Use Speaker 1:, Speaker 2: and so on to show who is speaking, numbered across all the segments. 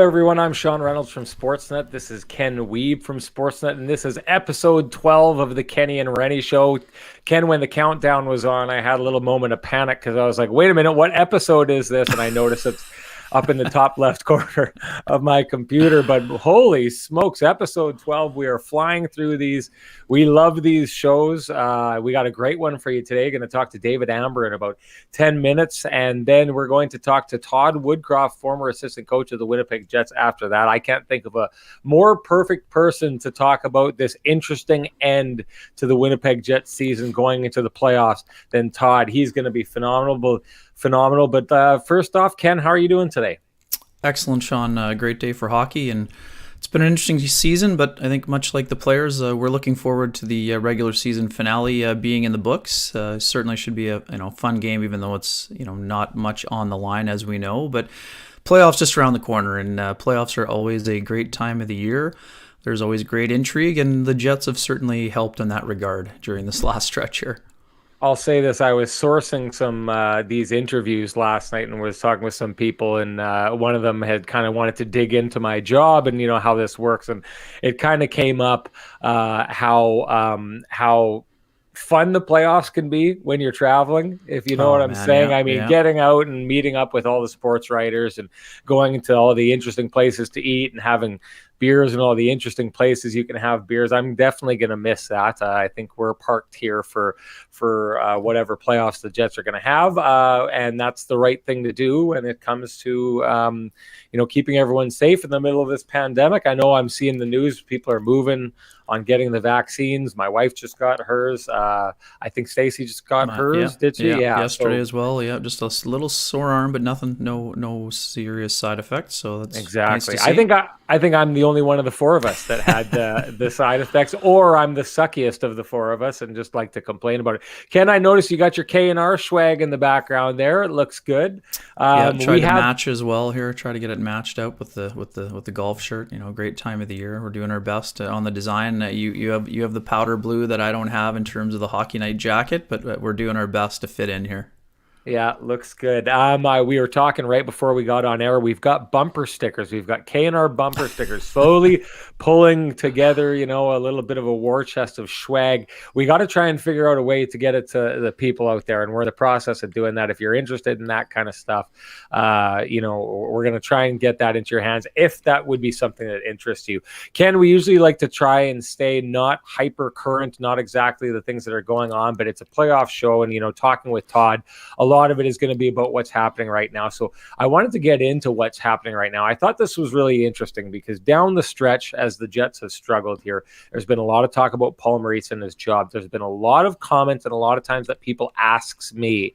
Speaker 1: everyone. I'm Sean Reynolds from Sportsnet. This is Ken Wiebe from Sportsnet, and this is episode 12 of the Kenny and Renny show. Ken, when the countdown was on, I had a little moment of panic because I was like, wait a minute, what episode is this? And I noticed it's up in the top left corner of my computer. But holy smokes, episode 12. We are flying through these. We love these shows. We got a great one for you today. Going to talk to David Amber in about 10 minutes. And then we're going to talk to Todd Woodcroft, former assistant coach of the Winnipeg Jets after that. I can't think of a more perfect person to talk about this interesting end to the Winnipeg Jets season going into the playoffs than Todd. He's going to be phenomenal. But first off, Ken, how are you doing today?
Speaker 2: Excellent, Sean. Great day for hockey, and it's been an interesting season, but I think much like the players, we're looking forward to the regular season finale being in the books. Certainly should be a fun game, even though it's not much on the line, as we know. But playoffs just around the corner, and playoffs are always a great time of the year. There's always great intrigue, and the Jets have certainly helped in that regard during this last stretch here.
Speaker 1: I'll say this. I was sourcing some these interviews last night and was talking with some people, and one of them had kind of wanted to dig into my job and how this works, and it kind of came up how fun the playoffs can be when you're traveling, if you know what I'm saying.
Speaker 2: Yeah,
Speaker 1: I mean, getting out and meeting up with all the sports writers and going into all the interesting places to eat and having beers and all the interesting places you can have beers. I'm definitely going to miss that. I think we're parked here for whatever playoffs the Jets are going to have, and that's the right thing to do when it comes to keeping everyone safe in the middle of this pandemic. I know I'm seeing the news. People are moving on getting the vaccines. My wife just got hers. I think Stacy just got hers. Did she?
Speaker 2: Yeah, yesterday as well. Yeah, just a little sore arm, but nothing, no serious side effects. So that's
Speaker 1: exactly.
Speaker 2: Nice to see.
Speaker 1: I think I'm the only one of the four of us that had the side effects, or I'm the suckiest of the four of us and just like to complain about it. Ken, I noticed you got your K&R swag in the background there. It looks good.
Speaker 2: Tried to match as well here. Try to get it matched up with the golf shirt. Great time of the year. We're doing our best on the design. You have the powder blue that I don't have in terms of the hockey night jacket, but we're doing our best to fit in here.
Speaker 1: Yeah, looks good. We were talking right before we got on air. We've got bumper stickers. We've got K&R bumper stickers slowly pulling together, a little bit of a war chest of swag. We got to try and figure out a way to get it to the people out there, and we're in the process of doing that. If you're interested in that kind of stuff, we're going to try and get that into your hands if that would be something that interests you. Ken, we usually like to try and stay not hyper current, not exactly the things that are going on, but it's a playoff show, and, talking with Todd, a lot of it is going to be about what's happening right now. So I wanted to get into what's happening right now. I thought this was really interesting because down the stretch, as the Jets have struggled here, there's been a lot of talk about Paul Maurice and his job. There's been a lot of comments and a lot of times that people ask me,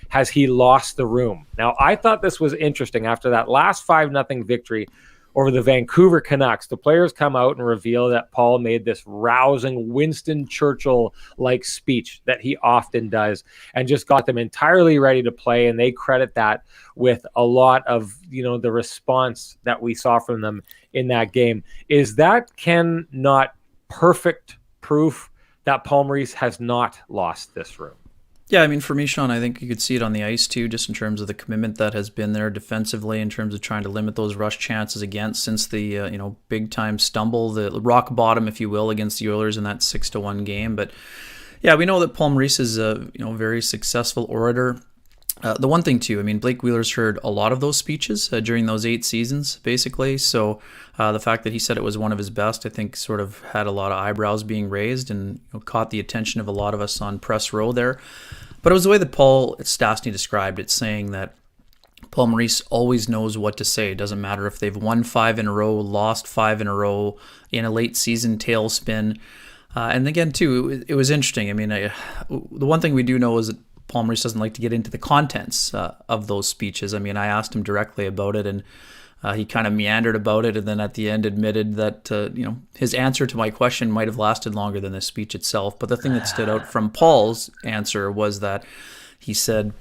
Speaker 1: has he lost the room? Now, I thought this was interesting. After that last 5-0 victory over the Vancouver Canucks, the players come out and reveal that Paul made this rousing Winston Churchill-like speech that he often does and just got them entirely ready to play. And they credit that with a lot of, the response that we saw from them in that game. Is that, Ken, not perfect proof that Paul Maurice has not lost this room?
Speaker 2: Yeah, I mean, for me, Sean, I think you could see it on the ice too, just in terms of the commitment that has been there defensively, in terms of trying to limit those rush chances against since the big time stumble, the rock bottom, if you will, against the Oilers in that 6-1 game. But yeah, we know that Paul Maurice is a very successful orator. The one thing too, I mean, Blake Wheeler's heard a lot of those speeches during those 8 seasons, basically. So the fact that he said it was one of his best, I think, sort of had a lot of eyebrows being raised and caught the attention of a lot of us on press row there. But it was the way that Paul Stastny described it, saying that Paul Maurice always knows what to say. It doesn't matter if they've won 5 in a row, lost 5 in a row, in a late season tailspin. And again, too, it was interesting. I mean, the one thing we do know is that Paul Maurice doesn't like to get into the contents of those speeches. I mean, I asked him directly about it, and he kind of meandered about it, and then at the end admitted that his answer to my question might have lasted longer than the speech itself. But the thing that stood out from Paul's answer was that he said,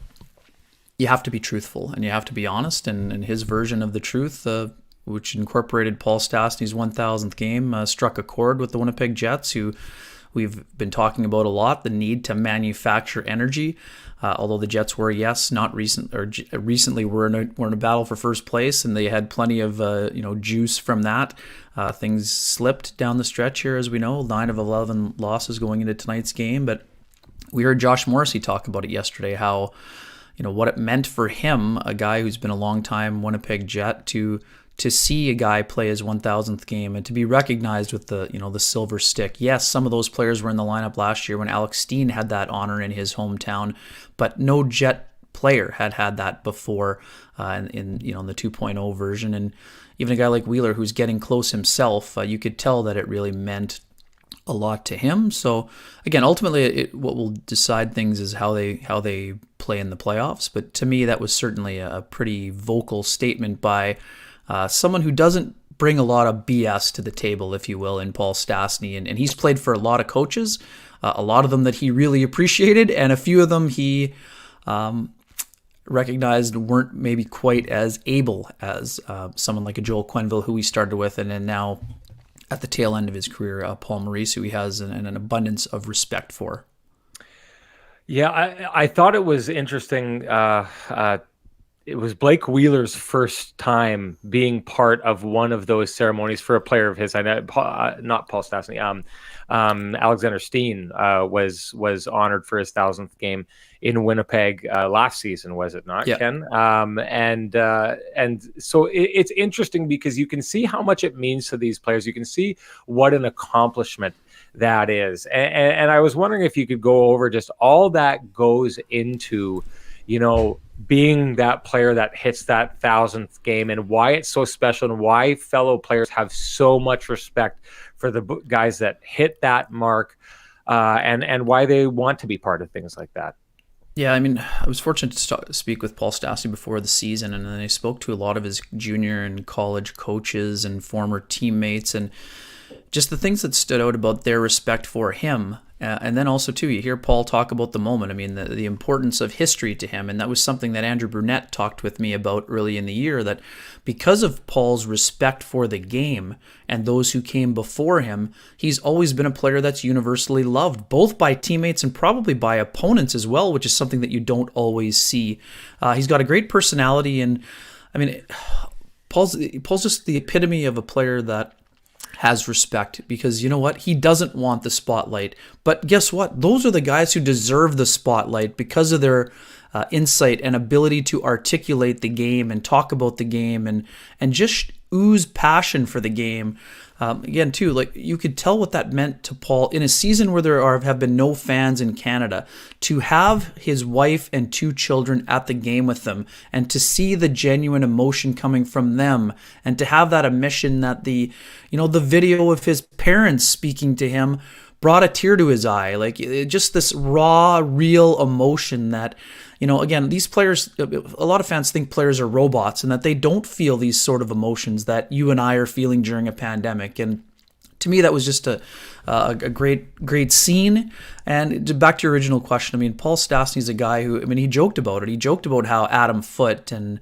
Speaker 2: you have to be truthful and you have to be honest, and his version of the truth, which incorporated Paul Stastny's 1,000th game, struck a chord with the Winnipeg Jets, who we've been talking about a lot, the need to manufacture energy. Although the Jets were, yes, not recent or recently were in a battle for first place, and they had plenty of juice from that. Things slipped down the stretch here, as we know, 9 of 11 losses going into tonight's game. But we heard Josh Morrissey talk about it yesterday, how what it meant for him, a guy who's been a long time Winnipeg Jet, to see a guy play his 1,000th game and to be recognized with the silver stick. Yes, some of those players were in the lineup last year when Alex Steen had that honor in his hometown, but no Jet player had that before in the 2.0 version. And even a guy like Wheeler, who's getting close himself, you could tell that it really meant a lot to him. So again, ultimately, what will decide things is how they play in the playoffs. But to me, that was certainly a pretty vocal statement by someone who doesn't bring a lot of BS to the table, if you will, in Paul Stastny. And he's played for a lot of coaches, a lot of them that he really appreciated, and a few of them he recognized weren't maybe quite as able as someone like a Joel Quenneville, who he started with, and then now at the tail end of his career, Paul Maurice, who he has an abundance of respect for.
Speaker 1: Yeah, I thought it was interesting. It was Blake Wheeler's first time being part of one of those ceremonies for a player of his. I know, not Paul Stastny. Alexander Steen was honored for his 1,000th game in Winnipeg last season, was it not,
Speaker 2: yeah.
Speaker 1: Ken? And so it's interesting because you can see how much it means to these players. You can see what an accomplishment that is. And I was wondering if you could go over just all that goes into, being that player that hits that 1,000th game, and why it's so special, and why fellow players have so much respect for the guys that hit that mark, and why they want to be part of things like that.
Speaker 2: Yeah, I mean, I was fortunate to speak with Paul Stastny before the season, and then I spoke to a lot of his junior and college coaches and former teammates, and just the things that stood out about their respect for him. And then also, too, you hear Paul talk about the moment. I mean, the importance of history to him. And that was something that Andrew Brunette talked with me about early in the year, that because of Paul's respect for the game and those who came before him, he's always been a player that's universally loved, both by teammates and probably by opponents as well, which is something that you don't always see. He's got a great personality. And, I mean, Paul's just the epitome of a player that has respect, because you know what? He doesn't want the spotlight. But guess what? Those are the guys who deserve the spotlight because of their insight and ability to articulate the game and talk about the game and just ooze passion for the game. Again, too, like you could tell what that meant to Paul in a season where have been no fans in Canada, to have his wife and 2 children at the game with them, and to see the genuine emotion coming from them, and to have that admission that the video of his parents speaking to him brought a tear to his eye. Like, just this raw, real emotion that, again, these players, a lot of fans think players are robots and that they don't feel these sort of emotions that you and I are feeling during a pandemic. And to me, that was just a great scene. And back to your original question, I mean, Paul Stastny's a guy who, he joked about it. He joked about how Adam Foote and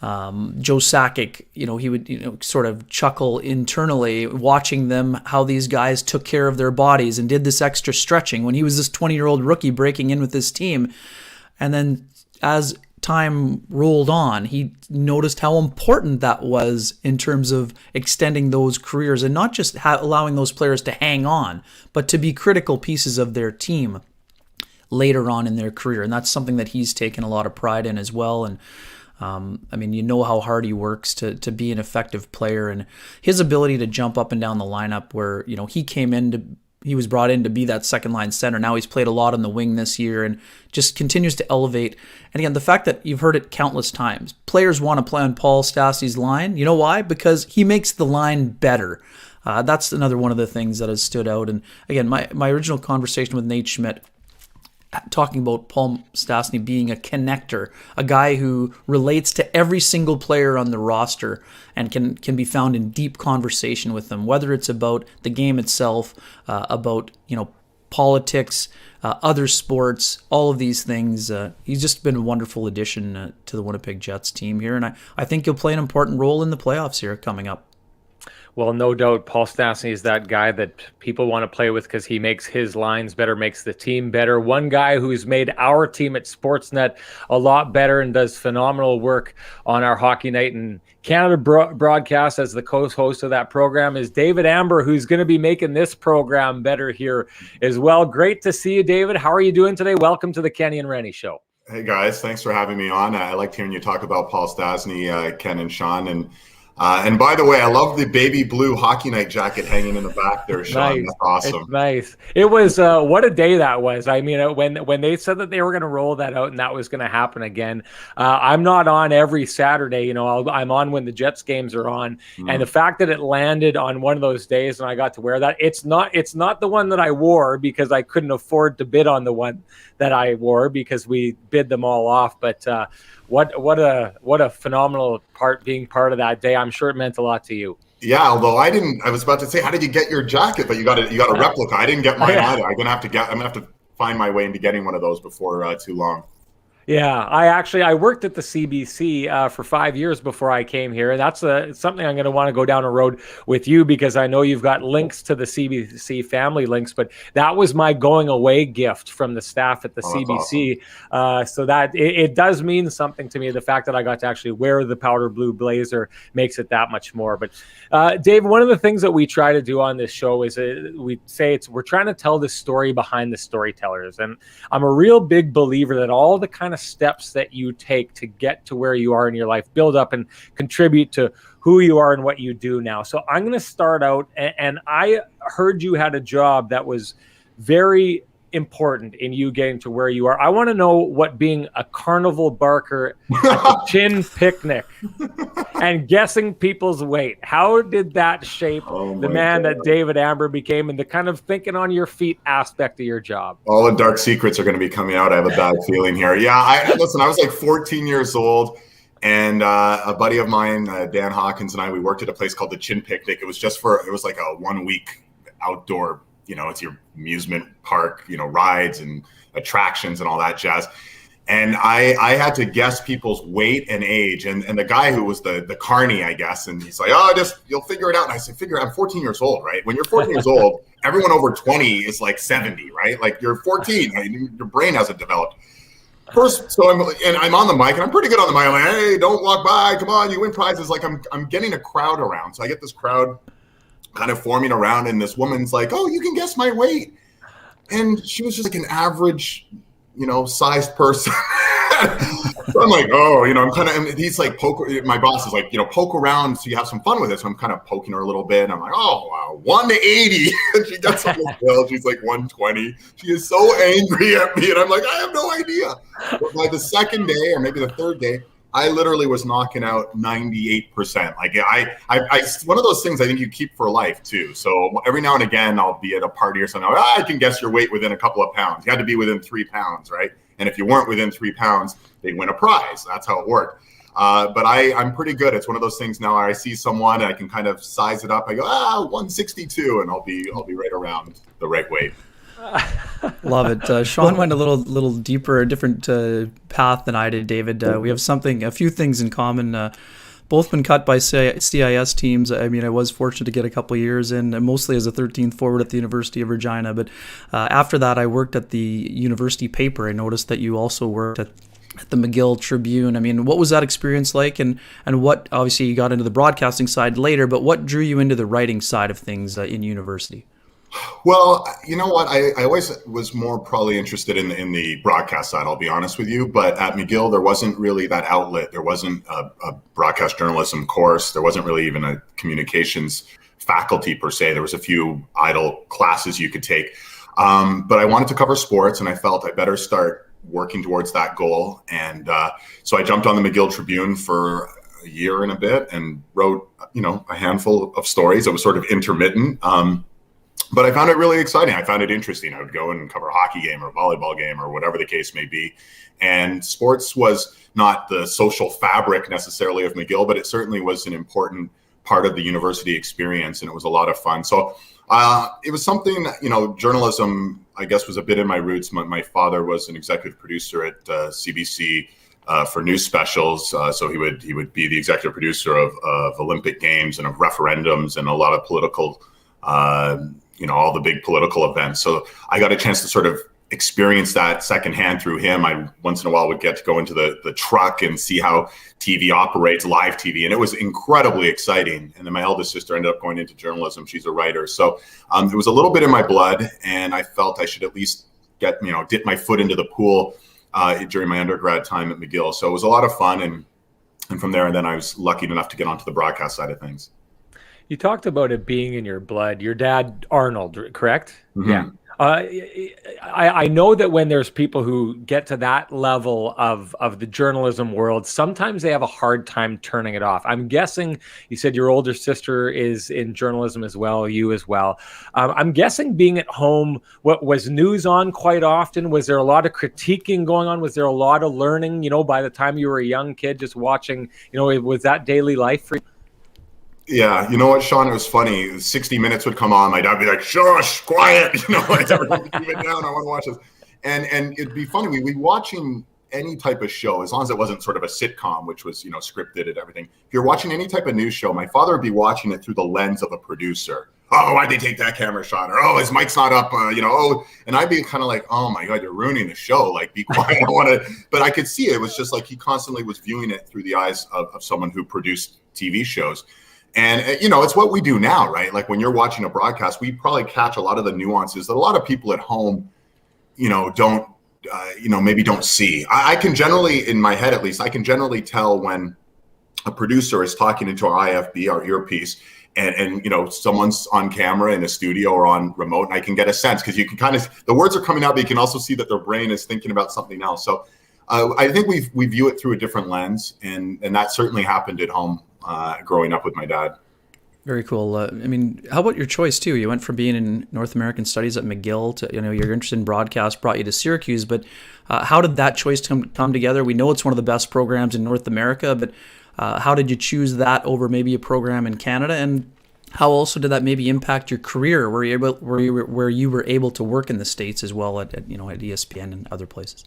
Speaker 2: Joe Sakic, he would sort of chuckle internally watching them, how these guys took care of their bodies and did this extra stretching when he was this 20-year-old rookie breaking in with his team. And then as time rolled on, he noticed how important that was in terms of extending those careers, and not just allowing those players to hang on, but to be critical pieces of their team later on in their career. And that's something that he's taken a lot of pride in as well. And how hard he works to be an effective player, and his ability to jump up and down the lineup where, he was brought in to be that second line center. Now he's played a lot on the wing this year and just continues to elevate. And again, the fact that you've heard it countless times, players want to play on Paul Stastny's line. You know why? Because he makes the line better. That's another one of the things that has stood out. And again, my original conversation with Nate Schmidt, talking about Paul Stastny being a connector, a guy who relates to every single player on the roster and can be found in deep conversation with them, whether it's about the game itself, about politics, other sports, all of these things. He's just been a wonderful addition to the Winnipeg Jets team here, and I think he'll play an important role in the playoffs here coming up.
Speaker 1: Well, no doubt, Paul Stastny is that guy that people want to play with because he makes his lines better, makes the team better. One guy who's made our team at Sportsnet a lot better and does phenomenal work on our Hockey Night in Canada broadcast as the co-host of that program is David Amber, who's going to be making this program better here as well. Great to see you, David. How are you doing today? Welcome to the Kenny and Renny Show.
Speaker 3: Hey, guys. Thanks for having me on. I liked hearing you talk about Paul Stastny, Ken and Sean, and by the way, I love the baby blue Hockey Night jacket hanging in the back there, Sean.
Speaker 1: Nice.
Speaker 3: That's awesome.
Speaker 1: It's nice. It was what a day that was. I mean, when they said that they were going to roll that out and that was going to happen again, I'm not on every Saturday. You know, I'm on when the Jets games are on, and the fact that it landed on one of those days and I got to wear that, it's not the one that I wore because I couldn't afford to bid on the one that I wore because we bid them all off, but. What a phenomenal being part of that day. I'm sure it meant a lot to you.
Speaker 3: Yeah, although I was about to say, how did you get your jacket? But you got a replica. I didn't get mine either. I'm gonna have to find my way into getting one of those before too long.
Speaker 1: Yeah, I worked at the CBC for 5 years before I came here, and that's something I'm going to want to go down a road with you because I know you've got links to the CBC family links, but that was my going away gift from the staff at the CBC. Awesome. So that it does mean something to me. The fact that I got to actually wear the powder blue blazer makes it that much more. But Dave, one of the things that we try to do on this show is we're trying to tell the story behind the storytellers, and I'm a real big believer that all the kind of steps that you take to get to where you are in your life build up and contribute to who you are and what you do now. So I'm going to start out, and I heard you had a job that was very important in you getting to where you are. I want to know what being a carnival barker at the Chin Picnic and guessing people's weight, how did that shape the man that David Amber became and the kind of thinking on your feet aspect of your job?
Speaker 3: All the dark secrets are going to be coming out. I have a bad feeling here. Yeah, I was like 14 years old, and a buddy of mine, Dan Hawkins, and we worked at a place called the Chin Picnic. It was like a 1 week outdoor, it's your amusement park, rides and attractions and all that jazz. And I had to guess people's weight and age. And the guy who was the carny, I guess, and he's like, you'll figure it out. And I said, I'm 14 years old, right? When you're 14 years old, everyone over 20 is like 70, right? Like you're 14, your brain hasn't developed. First, so I'm on the mic, and I'm pretty good on the mic. I'm like, hey, don't walk by. Come on, you win prizes. Like I'm getting a crowd around. So I get this crowd kind of forming around, and this woman's like, oh, you can guess my weight. And she was just like an average, sized person. So I'm like, I'm kind of, and he's like, my boss is like, poke around so you have some fun with it. So I'm kind of poking her a little bit. And I'm like, 1 to 80. And she gets on the scale. She's like 120. She is so angry at me. And I'm like, I have no idea. But by the second day, or maybe the third day, I literally was knocking out 98%. Like I one of those things I think you keep for life too. So every now and again, I'll be at a party or something. I can guess your weight within a couple of pounds. You had to be within 3 pounds, right? And if you weren't within 3 pounds, they'd win a prize. That's how it worked. But I'm pretty good. It's one of those things now. I see someone and I can kind of size it up. I go 162, and I'll be right around the right weight.
Speaker 2: Love it. Sean went a little deeper, a different path than I did, David. We have a few things in common. Both been cut by CIS teams. I mean, I was fortunate to get a couple of years in, mostly as a 13th forward at the University of Regina. But after that, I worked at the university paper. I noticed that you also worked at the Mcgill Tribune. I mean, what was that experience like? And what, obviously, you got into the broadcasting side later, but what drew you into the writing side of things in university?
Speaker 3: Well, you know what? I always was more probably interested in the broadcast side, I'll be honest with you. But at McGill, there wasn't really that outlet. There wasn't a broadcast journalism course. There wasn't really even a communications faculty per se. There was a few idle classes you could take. But I wanted to cover sports, and I felt I better start working towards that goal. And so I jumped on the Mcgill Tribune for a year and a bit and wrote, a handful of stories. It was sort of intermittent. But I found it really exciting. I found it interesting. I would go and cover a hockey game or a volleyball game or whatever the case may be. And sports was not the social fabric necessarily of McGill, but it certainly was an important part of the university experience, and it was a lot of fun. So it was something, journalism, I guess, was a bit in my roots. My father was an executive producer at CBC for news specials. So he would be the executive producer of Olympic Games and of referendums and a lot of political, all the big political events. So I got a chance to sort of experience that secondhand through him. I once in a while would get to go into the truck and see how TV operates, live TV, and it was incredibly exciting. And then my eldest sister ended up going into journalism. She's a writer. So it was a little bit in my blood, and I felt I should at least dip my foot into the pool during my undergrad time at McGill. So it was a lot of fun. And from there, and then I was lucky enough to get onto the broadcast side of things.
Speaker 1: You talked about it being in your blood. Your dad, Arnold, correct?
Speaker 3: Mm-hmm.
Speaker 1: Yeah. I know that when there's people who get to that level of the journalism world, sometimes they have a hard time turning it off. I'm guessing you said your older sister is in journalism as well, you as well. I'm guessing being at home, what was news on quite often? Was there a lot of critiquing going on? Was there a lot of learning, by the time you were a young kid, just watching, was that daily life for you?
Speaker 3: Yeah, you know what, Sean? It was funny. 60 Minutes would come on. My dad would be like, "Shush, quiet!" Everyone keep it down. I want to watch this. And it'd be funny. We'd be watching any type of show, as long as it wasn't sort of a sitcom, which was scripted and everything. If you're watching any type of news show, my father would be watching it through the lens of a producer. Oh, why'd they take that camera shot? Or his mic's not up. And I'd be kind of like, oh my God, you're ruining the show. Like, be quiet. I don't want to. But I could see it. It was just like he constantly was viewing it through the eyes of someone who produced TV shows. And, it's what we do now, right? Like when you're watching a broadcast, we probably catch a lot of the nuances that a lot of people at home, don't, maybe don't see. I can generally, in my head at least, I can generally tell when a producer is talking into our IFB, our earpiece, and someone's on camera in a studio or on remote, and I can get a sense because you can kind of, the words are coming out, but you can also see that their brain is thinking about something else. So I think we view it through a different lens, and that certainly happened at home. Growing up with my dad.
Speaker 2: Very cool. How about your choice too? You went from being in North American Studies at McGill to, your interest in broadcast brought you to Syracuse, but how did that choice come together? We know it's one of the best programs in North America, but how did you choose that over maybe a program in Canada? And how also did that maybe impact your career where you were able to work in the States as well at ESPN and other places?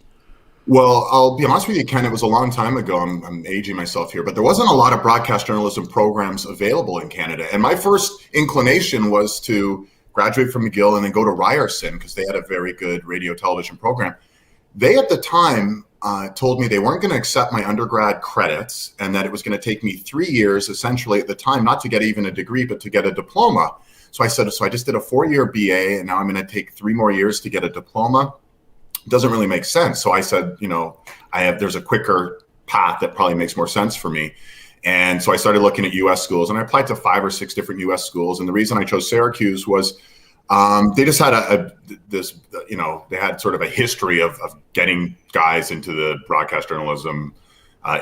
Speaker 3: Well, I'll be honest with you, Ken, it was a long time ago. I'm aging myself here, but there wasn't a lot of broadcast journalism programs available in Canada. And my first inclination was to graduate from McGill and then go to Ryerson because they had a very good radio television program. They, at the time, told me they weren't going to accept my undergrad credits and that it was going to take me 3 years, essentially at the time, not to get even a degree, but to get a diploma. So I said, so I just did a 4-year BA and now I'm going to take 3 more years to get a diploma. Doesn't really make sense. So I said, there's a quicker path that probably makes more sense for me. And so I started looking at US schools and I applied to 5 or 6 different US schools. And the reason I chose Syracuse was they just had they had sort of a history of getting guys into the broadcast journalism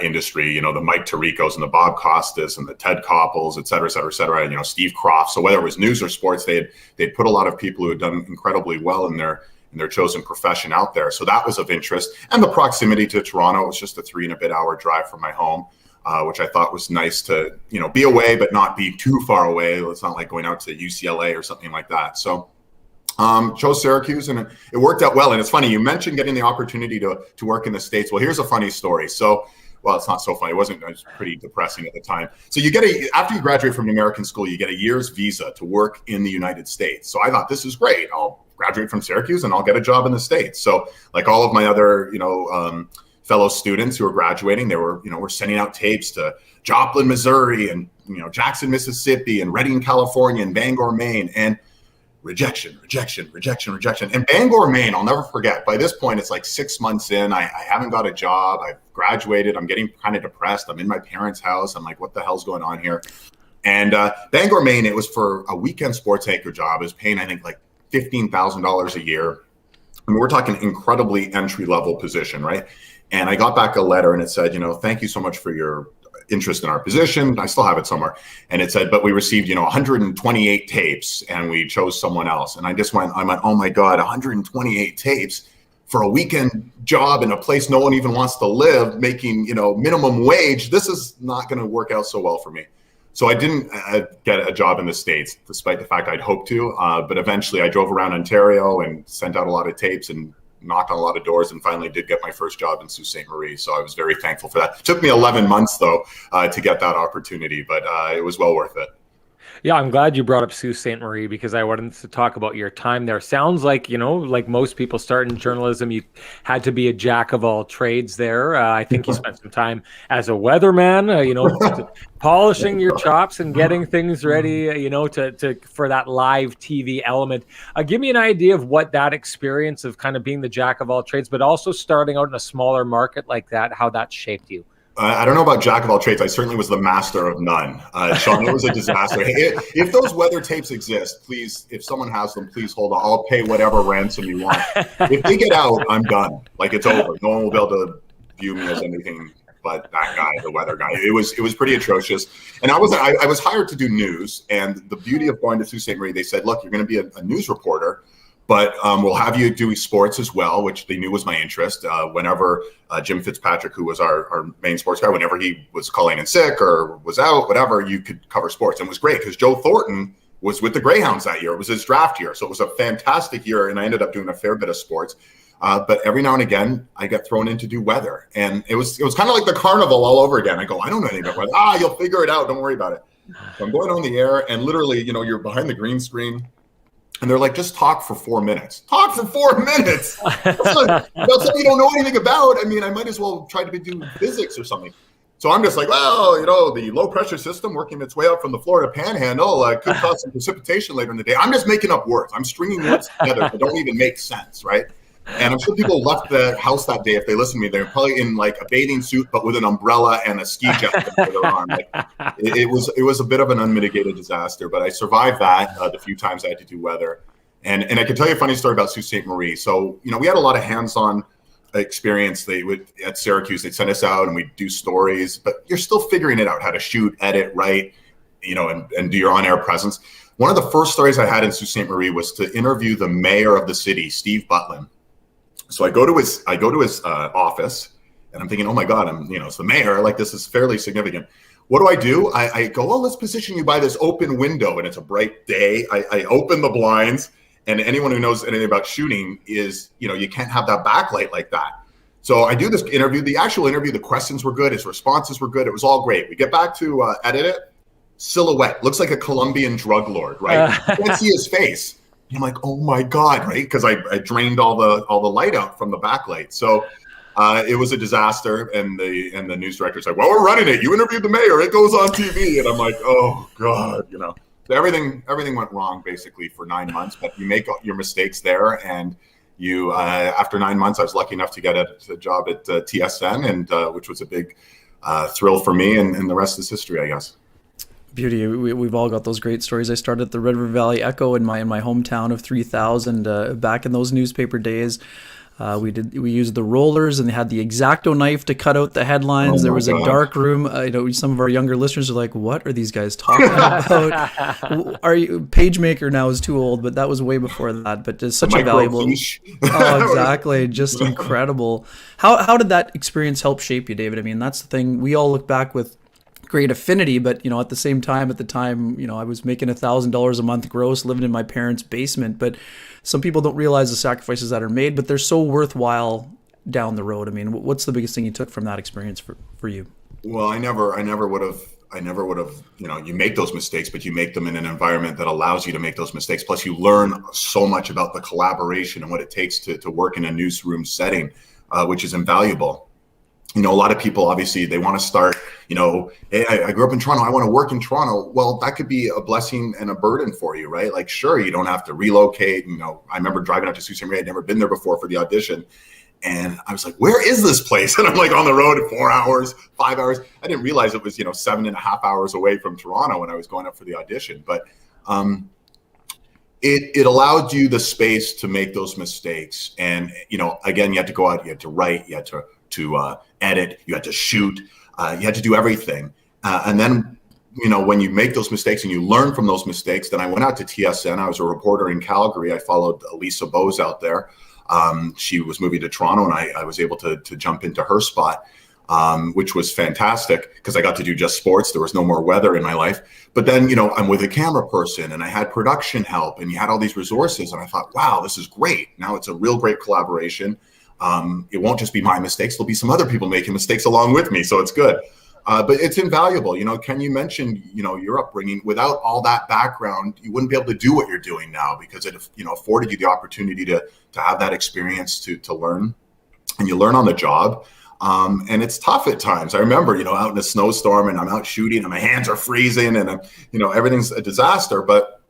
Speaker 3: industry, the Mike Tiricos and the Bob Costas and the Ted Koppels, et cetera, et cetera, et cetera, Steve Croft. So whether it was news or sports, they'd put a lot of people who had done incredibly well in their chosen profession out there. So that was of interest. And the proximity to Toronto was just a 3 and a bit hour drive from my home, which I thought was nice to, be away, but not be too far away. It's not like going out to UCLA or something like that. So chose Syracuse and it worked out well. And it's funny, you mentioned getting the opportunity to work in the States. Well, here's a funny story. So, well, it's not so funny. It was pretty depressing at the time. So after you graduate from American school, you get a year's visa to work in the United States. So I thought, this is great. I'll graduate from Syracuse and I'll get a job in the States. So like all of my other, fellow students who were graduating, they were, we're sending out tapes to Joplin, Missouri and, Jackson, Mississippi and Redding, California and Bangor, Maine, and rejection. And Bangor, Maine, I'll never forget. By this point, it's like 6 months in. I haven't got a job. I've graduated. I'm getting kind of depressed. I'm in my parents' house. I'm like, what the hell's going on here? And Bangor, Maine, it was for a weekend sports anchor job. It was paying, I think, like $15,000 a year. I mean, we're talking incredibly entry-level position, right? And I got back a letter and it said, thank you so much for your interest in our position. I still have it somewhere. And it said, but we received, 128 tapes and we chose someone else. And I went, oh my God, 128 tapes for a weekend job in a place no one even wants to live, making, minimum wage. This is not going to work out so well for me. So I didn't get a job in the States, despite the fact I'd hoped to. But eventually I drove around Ontario and sent out a lot of tapes and knocked on a lot of doors and finally did get my first job in Sault Ste. Marie. So I was very thankful for that. It took me 11 months though to get that opportunity, but it was well worth it.
Speaker 1: Yeah, I'm glad you brought up Sault Ste. Marie because I wanted to talk about your time there. Sounds like, like most people start in journalism, you had to be a jack of all trades there. I think you spent some time as a weatherman, polishing your chops and getting things ready, to for that live TV element. Give me an idea of what that experience of kind of being the jack of all trades, but also starting out in a smaller market like that, how that shaped you.
Speaker 3: I don't know about jack of all trades. I certainly was the master of none. Sean, it was a disaster. If those weather tapes exist, please, if someone has them, please hold on. I'll pay whatever ransom you want. If they get out, I'm done. Like, it's over. No one will be able to view me as anything but that guy, the weather guy. It was pretty atrocious. And I was hired to do news. And the beauty of going to Sault Ste. Marie, they said, look, you're going to be a news reporter, but we'll have you do sports as well, which they knew was my interest. Whenever Jim Fitzpatrick, who was our main sports guy, whenever he was calling in sick or was out, whatever, you could cover sports. And it was great because Joe Thornton was with the Greyhounds that year. It was his draft year. So it was a fantastic year. And I ended up doing a fair bit of sports. But every now and again, I got thrown in to do weather. And it was kind of like the carnival all over again. I go, I don't know anything about weather. You'll figure it out. Don't worry about it. So I'm going on the air and literally, you're behind the green screen. And they're like, just talk for 4 minutes. Talk for 4 minutes. That's something you don't know anything about. I mean, I might as well try to do physics or something. So I'm just like, well, the low pressure system working its way up from the Florida Panhandle could cause some precipitation later in the day. I'm just making up words. I'm stringing words together that don't even make sense, right? And I'm sure people left the house that day, if they listened to me, they're probably in like a bathing suit, but with an umbrella and a ski jacket under their arm. Like, it was a bit of an unmitigated disaster, but I survived that the few times I had to do weather. And I can tell you a funny story about Sault Ste. Marie. So, we had a lot of hands-on experience. At Syracuse, they'd send us out and we'd do stories, but you're still figuring it out, how to shoot, edit, write, and do your on-air presence. One of the first stories I had in Sault Ste. Marie was to interview the mayor of the city, Steve Butlin. So I go to his office and I'm thinking, oh my God, it's the mayor. Like, this is fairly significant. What do? I go, well, let's position you by this open window, and it's a bright day. I open the blinds, and anyone who knows anything about shooting is, you can't have that backlight like that. So I do this interview. The actual interview, the questions were good. His responses were good. It was all great. We get back to edit it. Silhouette. Looks like a Colombian drug lord, right? You can't see his face. I'm like, oh my God, right? Because I drained all the light out from the backlight. So it was a disaster. And the news director's like, well, we're running it. You interviewed the mayor. It goes on TV. And I'm like, oh God, So everything went wrong basically for 9 months. But you make your mistakes there, and you after 9 months, I was lucky enough to get a job at TSN, and which was a big thrill for me. And the rest is history, I guess.
Speaker 2: Beauty. We've all got those great stories. I started at the Red River Valley Echo in my hometown of 3,000 back in those newspaper days. We used the rollers, and they had the X-Acto knife to cut out the headlines. There was a dark room. Some of our younger listeners are like, "What are these guys talking about?" PageMaker now is too old, but that was way before that. But it's such a valuable. Oh, exactly, just incredible. How did that experience help shape you, David? I mean, that's the thing. We all look back with great affinity, but at the same time, I was making $1,000 a month gross, living in my parents' basement. But some people don't realize the sacrifices that are made, but they're so worthwhile down the road. I mean, what's the biggest thing you took from that experience for you?
Speaker 3: Well, I never would have. You make those mistakes, but you make them in an environment that allows you to make those mistakes. Plus, you learn so much about the collaboration and what it takes to work in a newsroom setting, which is invaluable. A lot of people, obviously, they want to start, hey, I grew up in Toronto. I want to work in Toronto. Well, that could be a blessing and a burden for you, right? Like, sure, you don't have to relocate. I remember driving out to Sault Ste. Marie. I'd never been there before for the audition. And I was like, where is this place? And I'm like on the road at 4 hours, 5 hours. I didn't realize it was, 7.5 hours away from Toronto when I was going up for the audition. But it allowed you the space to make those mistakes. And, again, you had to go out, you had to write, you had to edit, you had to shoot, you had to do everything. And then, when you make those mistakes and you learn from those mistakes, then I went out to TSN. I was a reporter in Calgary. I followed Lisa Bose out there. She was moving to Toronto, and I was able to jump into her spot. which was fantastic because I got to do just sports. There was no more weather in my life. But then, I'm with a camera person and I had production help and you had all these resources. And I thought, wow, this is great. Now it's a real great collaboration. It won't just be my mistakes. There'll be some other people making mistakes along with me. So it's good. But it's invaluable. Ken, you mentioned, your upbringing. Without all that background, you wouldn't be able to do what you're doing now because it, afforded you the opportunity to have that experience to learn, and you learn on the job. And it's tough at times. I remember, out in a snowstorm and I'm out shooting and my hands are freezing and, everything's a disaster. But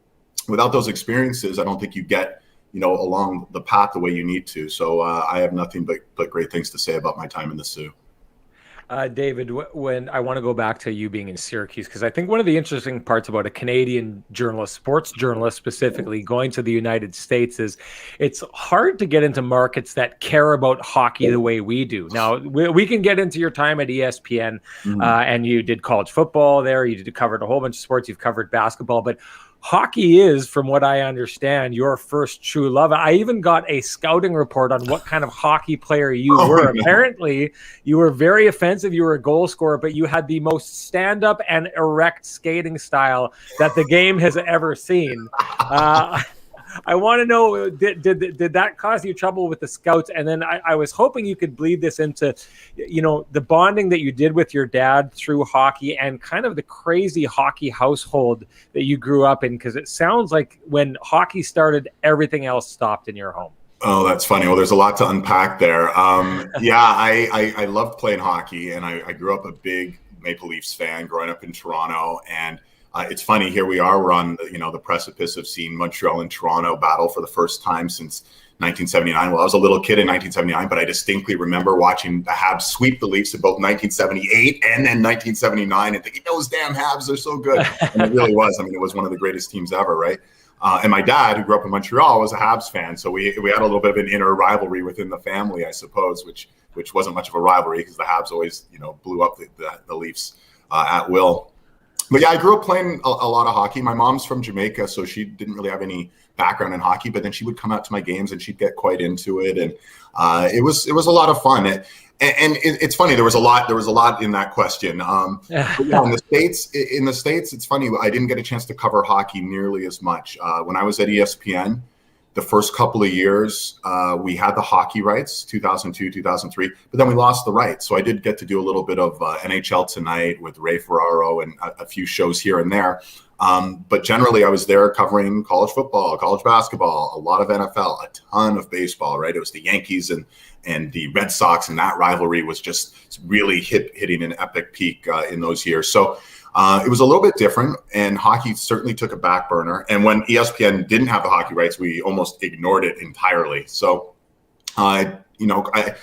Speaker 3: without those experiences, I don't think you get, along the path the way you need to. So I have nothing but great things to say about my time in the Sioux.
Speaker 1: David, when I want to go back to you being in Syracuse, because I think one of the interesting parts about a Canadian journalist, sports journalist specifically, going to the United States is it's hard to get into markets that care about hockey the way we do. Now, we can get into your time at ESPN, and you did college football there. You covered a whole bunch of sports. You've covered basketball, but hockey is, from what I understand, your first true love. I even got a scouting report on what kind of hockey player you were. Man. Apparently, you were very offensive. You were a goal scorer, but you had the most stand-up and erect skating style that the game has ever seen. I want to know, did that cause you trouble with the scouts? And then I was hoping you could bleed this into, the bonding that you did with your dad through hockey and kind of the crazy hockey household that you grew up in, because it sounds like when hockey started, everything else stopped in your home.
Speaker 3: Oh, that's funny. Well, there's a lot to unpack there. I loved playing hockey, and I grew up a big Maple Leafs fan growing up in Toronto. And it's funny, here we are, we're on the precipice of seeing Montreal and Toronto battle for the first time since 1979. Well, I was a little kid in 1979, but I distinctly remember watching the Habs sweep the Leafs in both 1978 and then 1979 and thinking, those damn Habs are so good. And it really was. I mean, it was one of the greatest teams ever, right? And my dad, who grew up in Montreal, was a Habs fan. So we had a little bit of an inner rivalry within the family, I suppose, which wasn't much of a rivalry because the Habs always, blew up the Leafs at will. But yeah, I grew up playing a lot of hockey. My mom's from Jamaica, so she didn't really have any background in hockey, but then she would come out to my games and she'd get quite into it. And it was a lot of fun. And it's funny, there was a lot in that question. But yeah, in the States, it's funny, I didn't get a chance to cover hockey nearly as much. When I was at ESPN, the first couple of years, we had the hockey rights, 2002, 2003, but then we lost the rights. So I did get to do a little bit of NHL Tonight with Ray Ferraro and a few shows here and there. But generally, I was there covering college football, college basketball, a lot of NFL, a ton of baseball, right? It was the Yankees and the Red Sox, and that rivalry was just really hitting an epic peak in those years. So it was a little bit different, and hockey certainly took a back burner. And when ESPN didn't have the hockey rights, we almost ignored it entirely. So, I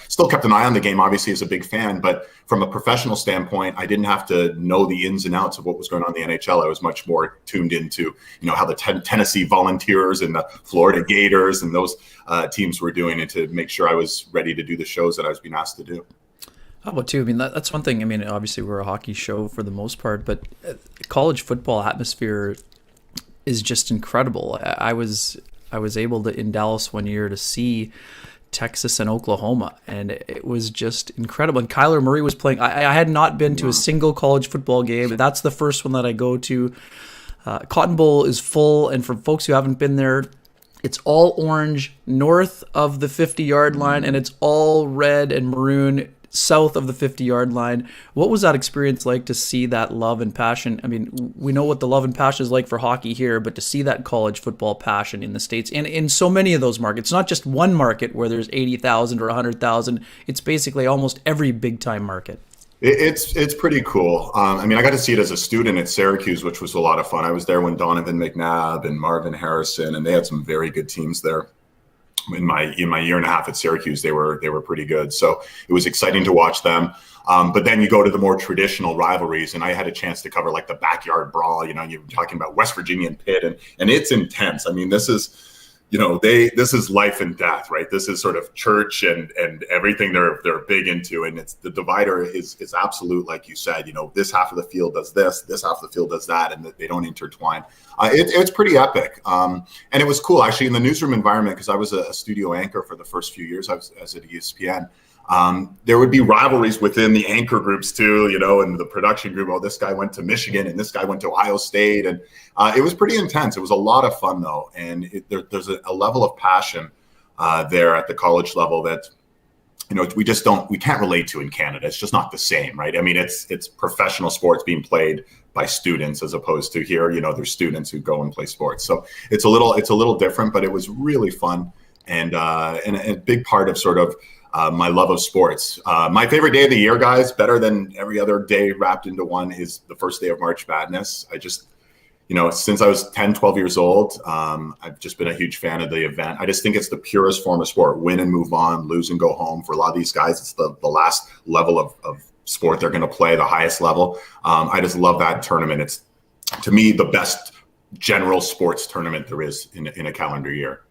Speaker 3: still kept an eye on the game, obviously, as a big fan. But from a professional standpoint, I didn't have to know the ins and outs of what was going on in the NHL. I was much more tuned into, how the Tennessee Volunteers and the Florida Gators and those teams were doing, and to make sure I was ready to do the shows that I was being asked to do.
Speaker 2: How about too? I mean, that's one thing. I mean, obviously we're a hockey show for the most part, but college football atmosphere is just incredible. I was able to, in Dallas one year, to see Texas and Oklahoma, and it was just incredible. And Kyler Murray was playing. I had not been to a single college football game. That's the first one that I go to. Cotton Bowl is full, and for folks who haven't been there, it's all orange north of the 50-yard line, and it's all red and maroon south of the 50-yard line. What was that experience like to see that love and passion? I mean, we know what the love and passion is like for hockey here, but to see that college football passion in the States and in so many of those markets, not just one market where there's 80,000 or 100,000, it's basically almost every big-time market.
Speaker 3: It's pretty cool. I mean, I got to see it as a student at Syracuse, which was a lot of fun. I was there when Donovan McNabb and Marvin Harrison, and they had some very good teams there. In my year and a half at Syracuse, they were pretty good. So it was exciting to watch them. But then you go to the more traditional rivalries, and I had a chance to cover like the backyard brawl. You're talking about West Virginia and Pitt, and it's intense. I mean, this is, this is life and death, right? This is sort of church and everything they're big into, and it's the divider is absolute, like you said. This half of the field does this half of the field does that, and they don't intertwine. It's pretty epic, and it was cool actually in the newsroom environment, because I was a studio anchor for the first few years I was at ESPN. There would be rivalries within the anchor groups too, and the production group. Oh, this guy went to Michigan and this guy went to Ohio State. And it was pretty intense. It was a lot of fun though. And there's a level of passion there at the college level that, we can't relate to in Canada. It's just not the same, right? I mean, it's professional sports being played by students as opposed to here, there's students who go and play sports. So it's a little different, but it was really fun. And a big part of sort of, my love of sports. My favorite day of the year, guys, better than every other day wrapped into one, is the first day of March Madness. I just, since I was 10, 12 years old, I've just been a huge fan of the event. I just think it's the purest form of sport. Win and move on, lose and go home. For a lot of these guys, it's the last level of sport they're going to play, the highest level. I just love that tournament. It's, to me, the best general sports tournament there is in a calendar year.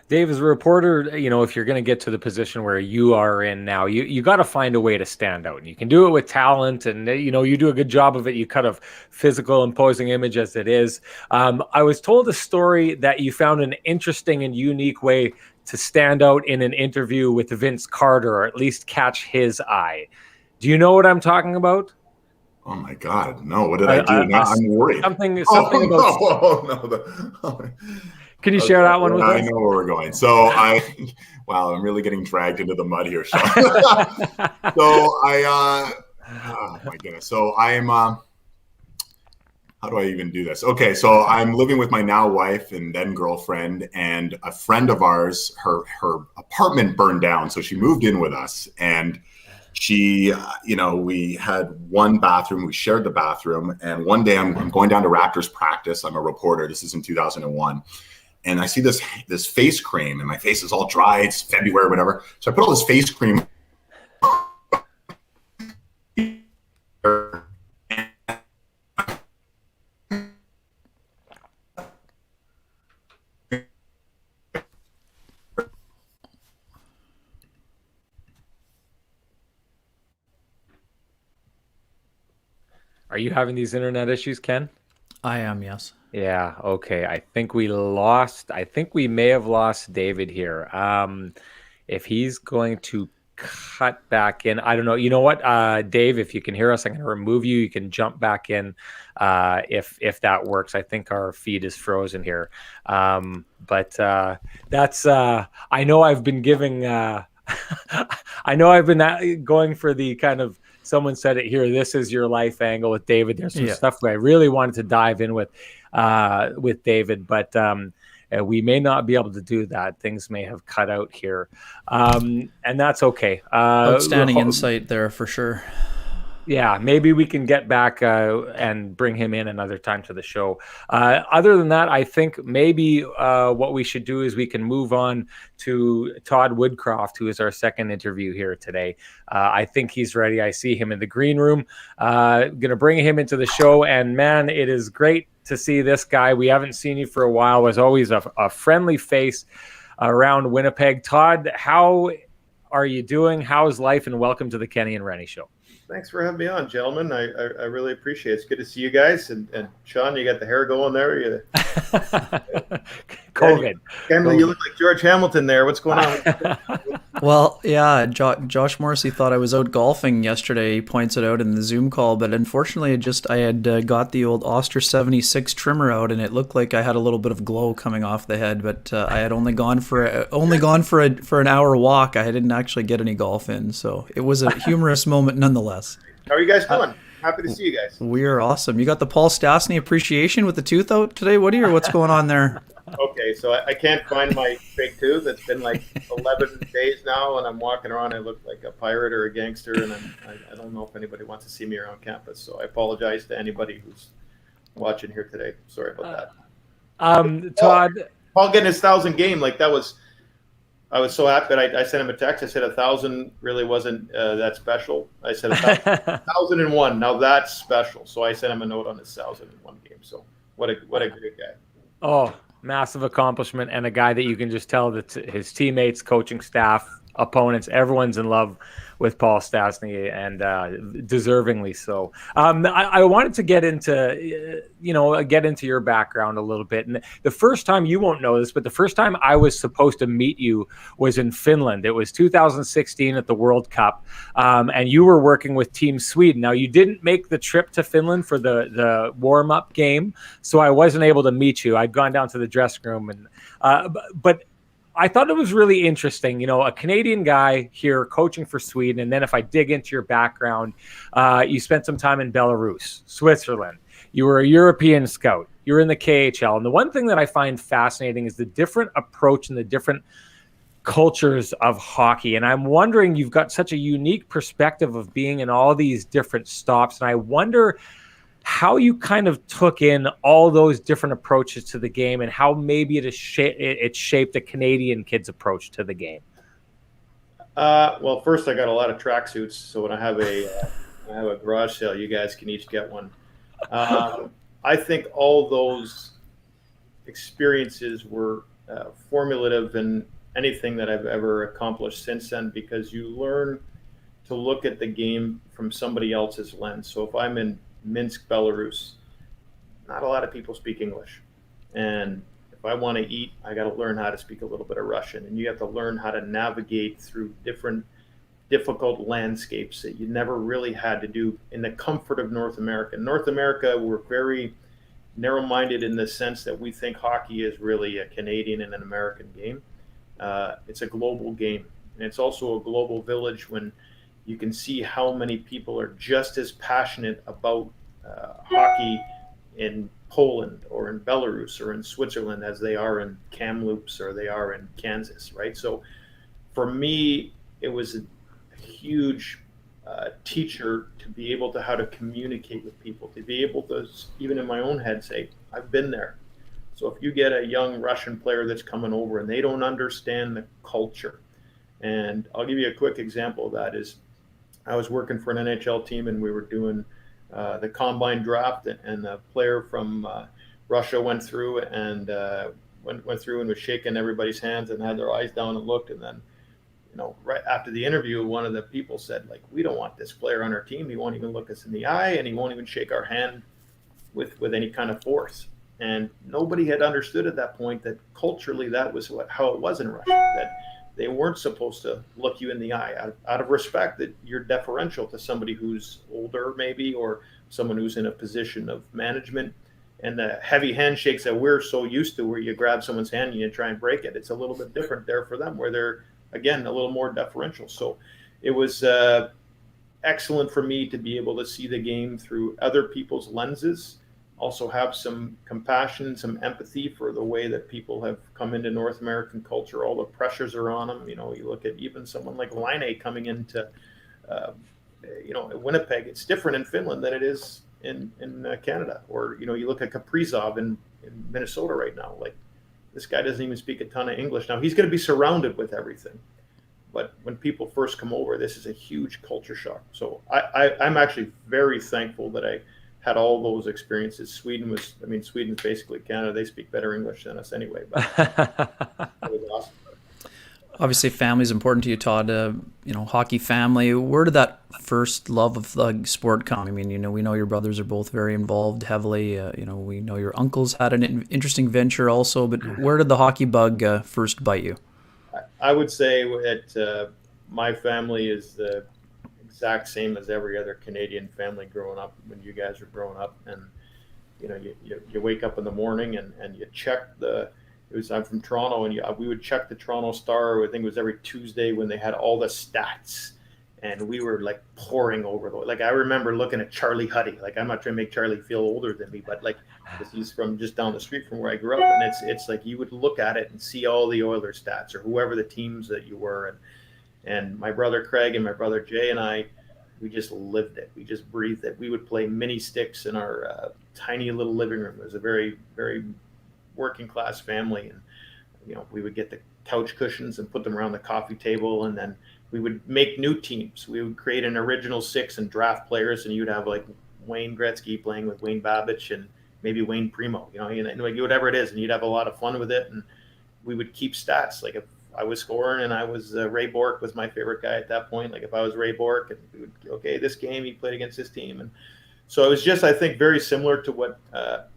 Speaker 1: Dave, as a reporter, if you're going to get to the position where you are in now, you got to find a way to stand out. And you can do it with talent, and you do a good job of it. You cut a physical, imposing image as it is. I was told a story that you found an interesting and unique way to stand out in an interview with Vince Carter, or at least catch his eye. Do you know what I'm talking about?
Speaker 3: Oh my God, no! What did I do? Now I'm worried.
Speaker 1: Something
Speaker 3: about.
Speaker 1: Can you share that one with us?
Speaker 3: I know where we're going. So I'm really getting dragged into the mud here, Sean. Oh my goodness. So I'm, how do I even do this? Okay. So I'm living with my now wife and then girlfriend, and a friend of ours, her apartment burned down. So she moved in with us, and she, we had one bathroom, we shared the bathroom. And one day I'm going down to Raptors practice. I'm a reporter. This is in 2001. And I see this face cream, and my face is all dry. It's February, whatever. So I put all this face cream.
Speaker 1: Are you having these internet issues, Ken?
Speaker 2: I am, yes.
Speaker 1: Yeah, okay. I think we may have lost David here. If he's going to cut back in, I don't know. You know what, Dave, if you can hear us, I'm going to remove you. You can jump back in if that works. I think our feed is frozen here. But that's, I know I've been giving, going for the kind of, someone said it here, this is your life angle with David. There's some stuff that I really wanted to dive in with David, but we may not be able to do that. Things may have cut out here, and that's okay.
Speaker 2: Outstanding insight there for sure.
Speaker 1: Yeah, maybe we can get back and bring him in another time to the show. Other than that, I think maybe what we should do is we can move on to Todd Woodcroft, who is our second interview here today. I think he's ready. I see him in the green room. Going to bring him into the show. And man, it is great to see this guy. We haven't seen you for a while. Was always a friendly face around Winnipeg. Todd, how are you doing? How's life? And welcome to the Kenny and Renny Show.
Speaker 4: Thanks for having me on, gentlemen. I really appreciate it. It's good to see you guys. And Sean, you got the hair going there.
Speaker 1: COVID.
Speaker 4: Ken, you look like George Hamilton there. What's going on?
Speaker 2: Well, yeah, Josh Morrissey thought I was out golfing yesterday. He points it out in the Zoom call, but unfortunately, I had got the old Oster 76 trimmer out, and it looked like I had a little bit of glow coming off the head. But I had only gone for an hour walk. I didn't actually get any golf in, so it was a humorous moment nonetheless.
Speaker 4: How are you guys doing? Happy to see you guys.
Speaker 2: We are awesome. You got the Paul Stastny appreciation with the tooth out today, Woody, or what's going on there?
Speaker 4: Okay, so I can't find my fake tooth. It's been like 11 days now, and I'm walking around. I look like a pirate or a gangster, and I don't know if anybody wants to see me around campus. So I apologize to anybody who's watching here today. Sorry about that.
Speaker 1: Todd,
Speaker 4: Paul getting his 1,000 game, like that was. I was so happy that I sent him a text. I said 1,000 really wasn't that special. I said 1,001. Now that's special. So I sent him a note on his 1,001 game. So what a great guy.
Speaker 1: Oh, Massive accomplishment, and a guy that you can just tell that his teammates, coaching staff, opponents, everyone's in love with Paul Stastny, and deservingly so. I wanted to get into, get into your background a little bit. And the first time, you won't know this, but the first time I was supposed to meet you was in Finland. It was 2016 at the World Cup, and you were working with Team Sweden. Now, you didn't make the trip to Finland for the warm-up game, so I wasn't able to meet you. I'd gone down to the dressing room, and but I thought it was really interesting, a Canadian guy here coaching for Sweden. And then if I dig into your background, you spent some time in Belarus, Switzerland. You were a European scout. You were in the KHL. And the one thing that I find fascinating is the different approach and the different cultures of hockey. And I'm wondering, you've got such a unique perspective of being in all these different stops. And I wonder how you kind of took in all those different approaches to the game, and how maybe it shaped a Canadian kid's approach to the game.
Speaker 4: Well, first I got a lot of tracksuits, so when I have a garage sale, you guys can each get one. I think all those experiences were formative in anything that I've ever accomplished since then, because you learn to look at the game from somebody else's lens. So if I'm in Minsk, Belarus, not a lot of people speak English. And if I want to eat, I got to learn how to speak a little bit of Russian. And you have to learn how to navigate through different difficult landscapes that you never really had to do in the comfort of North America. North America, we're very narrow-minded in the sense that we think hockey is really a Canadian and an American game. It's a global game. And it's also a global village when you can see how many people are just as passionate about hockey in Poland or in Belarus or in Switzerland as they are in Kamloops or they are in Kansas, right? So for me, it was a huge teacher to be able to how to communicate with people, to be able to, even in my own head, say, I've been there. So if you get a young Russian player that's coming over and they don't understand the culture, and I'll give you a quick example of that is, I was working for an NHL team and we were doing the combine draft, and a player from Russia went through and went through and was shaking everybody's hands and had their eyes down and looked. And then, right after the interview, one of the people said, like, we don't want this player on our team. He won't even look us in the eye, and he won't even shake our hand with any kind of force. And nobody had understood at that point that culturally that was how it was in Russia, that they weren't supposed to look you in the eye out of respect, that you're deferential to somebody who's older maybe, or someone who's in a position of management. And the heavy handshakes that we're so used to, where you grab someone's hand and you try and break it, it's a little bit different there for them, where they're, again, a little more deferential. So it was excellent for me to be able to see the game through other people's lenses, also have some compassion, some empathy for the way that people have come into North American culture. All the pressures are on them. You look at even someone like Laine coming into, Winnipeg. It's different in Finland than it is in Canada. Or, you look at Kaprizov in Minnesota right now. Like, this guy doesn't even speak a ton of English. Now, he's going to be surrounded with everything. But when people first come over, this is a huge culture shock. So I'm actually very thankful that I had all those experiences. Sweden's basically Canada. They speak better English than us anyway. But it was awesome.
Speaker 2: Obviously, family is important to you, Todd. Hockey family. Where did that first love of the sport come? I mean, we know your brothers are both very involved heavily. We know your uncles had an interesting venture also. But where did the hockey bug first bite you?
Speaker 4: I would say that my family is the exact same as every other Canadian family growing up when you guys were growing up. And you wake up in the morning and you check I'm from Toronto, and we would check the Toronto Star. I think it was every Tuesday when they had all the stats, and we were like pouring over those. Like, I remember looking at Charlie Huddy. Like, I'm not trying to make Charlie feel older than me, but like, he's from just down the street from where I grew up, and it's like you would look at it and see all the Oilers stats or whoever the teams that you were. And my brother Craig and my brother Jay and I, we just lived it. We just breathed it. We would play mini sticks in our tiny little living room. It was a very, very working class family. And, we would get the couch cushions and put them around the coffee table. And then we would make new teams. We would create an original six and draft players. And you'd have like Wayne Gretzky playing with Wayne Babich and maybe Wayne Primo, and like whatever it is, and you'd have a lot of fun with it. And we would keep stats. Like if I was scoring and I was Ray Bork was my favorite guy at that point. Like if I was Ray Bork, and we would, okay, this game he played against this team, and so it was just, I think, very similar to what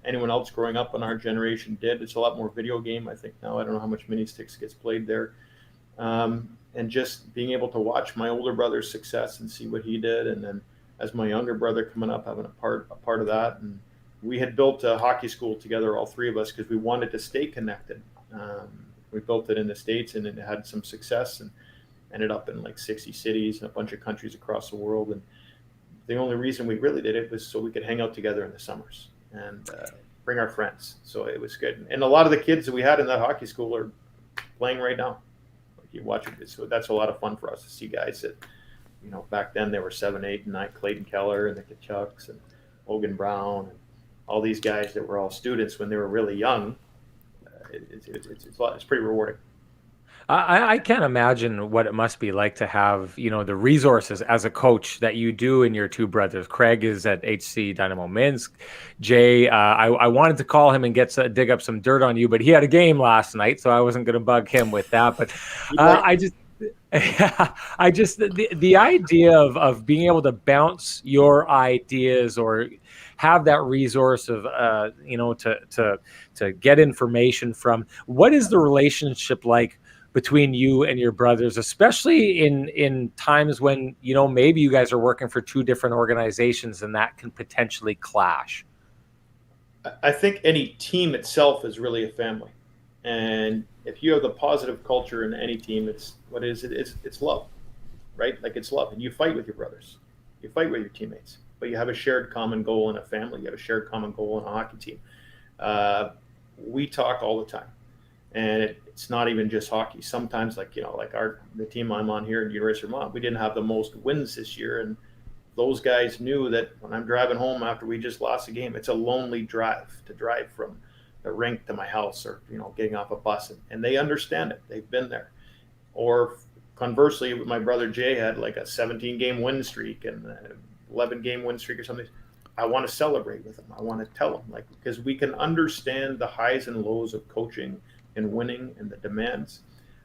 Speaker 4: anyone else growing up in our generation did. It's a lot more video game, I think, now. I don't know how much mini sticks gets played there. And just being able to watch my older brother's success and see what he did. And then as my younger brother coming up, having a part of that. And we had built a hockey school together, all three of us, because we wanted to stay connected. We built it in the States, and it had some success and ended up in like 60 cities and a bunch of countries across the world. And the only reason we really did it was so we could hang out together in the summers and bring our friends. So it was good. And a lot of the kids that we had in that hockey school are playing right now. Like you watch it. So that's a lot of fun for us to see guys that, back then they were 7, 8, and 9, Clayton Keller and the Kachucks and Hogan Brown and all these guys that were all students when they were really young. It's pretty rewarding.
Speaker 1: I can't imagine what it must be like to have, the resources as a coach that you do in your two brothers. Craig is at HC Dynamo Minsk. Jay, I wanted to call him and dig up some dirt on you, but he had a game last night, so I wasn't going to bug him with that. But the idea of being able to bounce your ideas or have that resource of to get information from. What is the relationship like between you and your brothers, especially in times when, maybe you guys are working for two different organizations and that can potentially clash?
Speaker 4: I think any team itself is really a family. And if you have the positive culture in any team, it's love, right? Like it's love. And you fight with your brothers. You fight with your teammates, but you have a shared common goal in a family. You have a shared common goal in a hockey team. We talk all the time. And it's not even just hockey. Sometimes, like the team I'm on here at University of Vermont, we didn't have the most wins this year, and those guys knew that when I'm driving home after we just lost a game, it's a lonely drive to drive from the rink to my house, or getting off a bus, and they understand it. They've been there. Or conversely, my brother Jay had like a 17-game win streak and an 11-game win streak or something. I want to celebrate with him. I want to tell him, because we can understand the highs and lows of coaching and winning and the demands.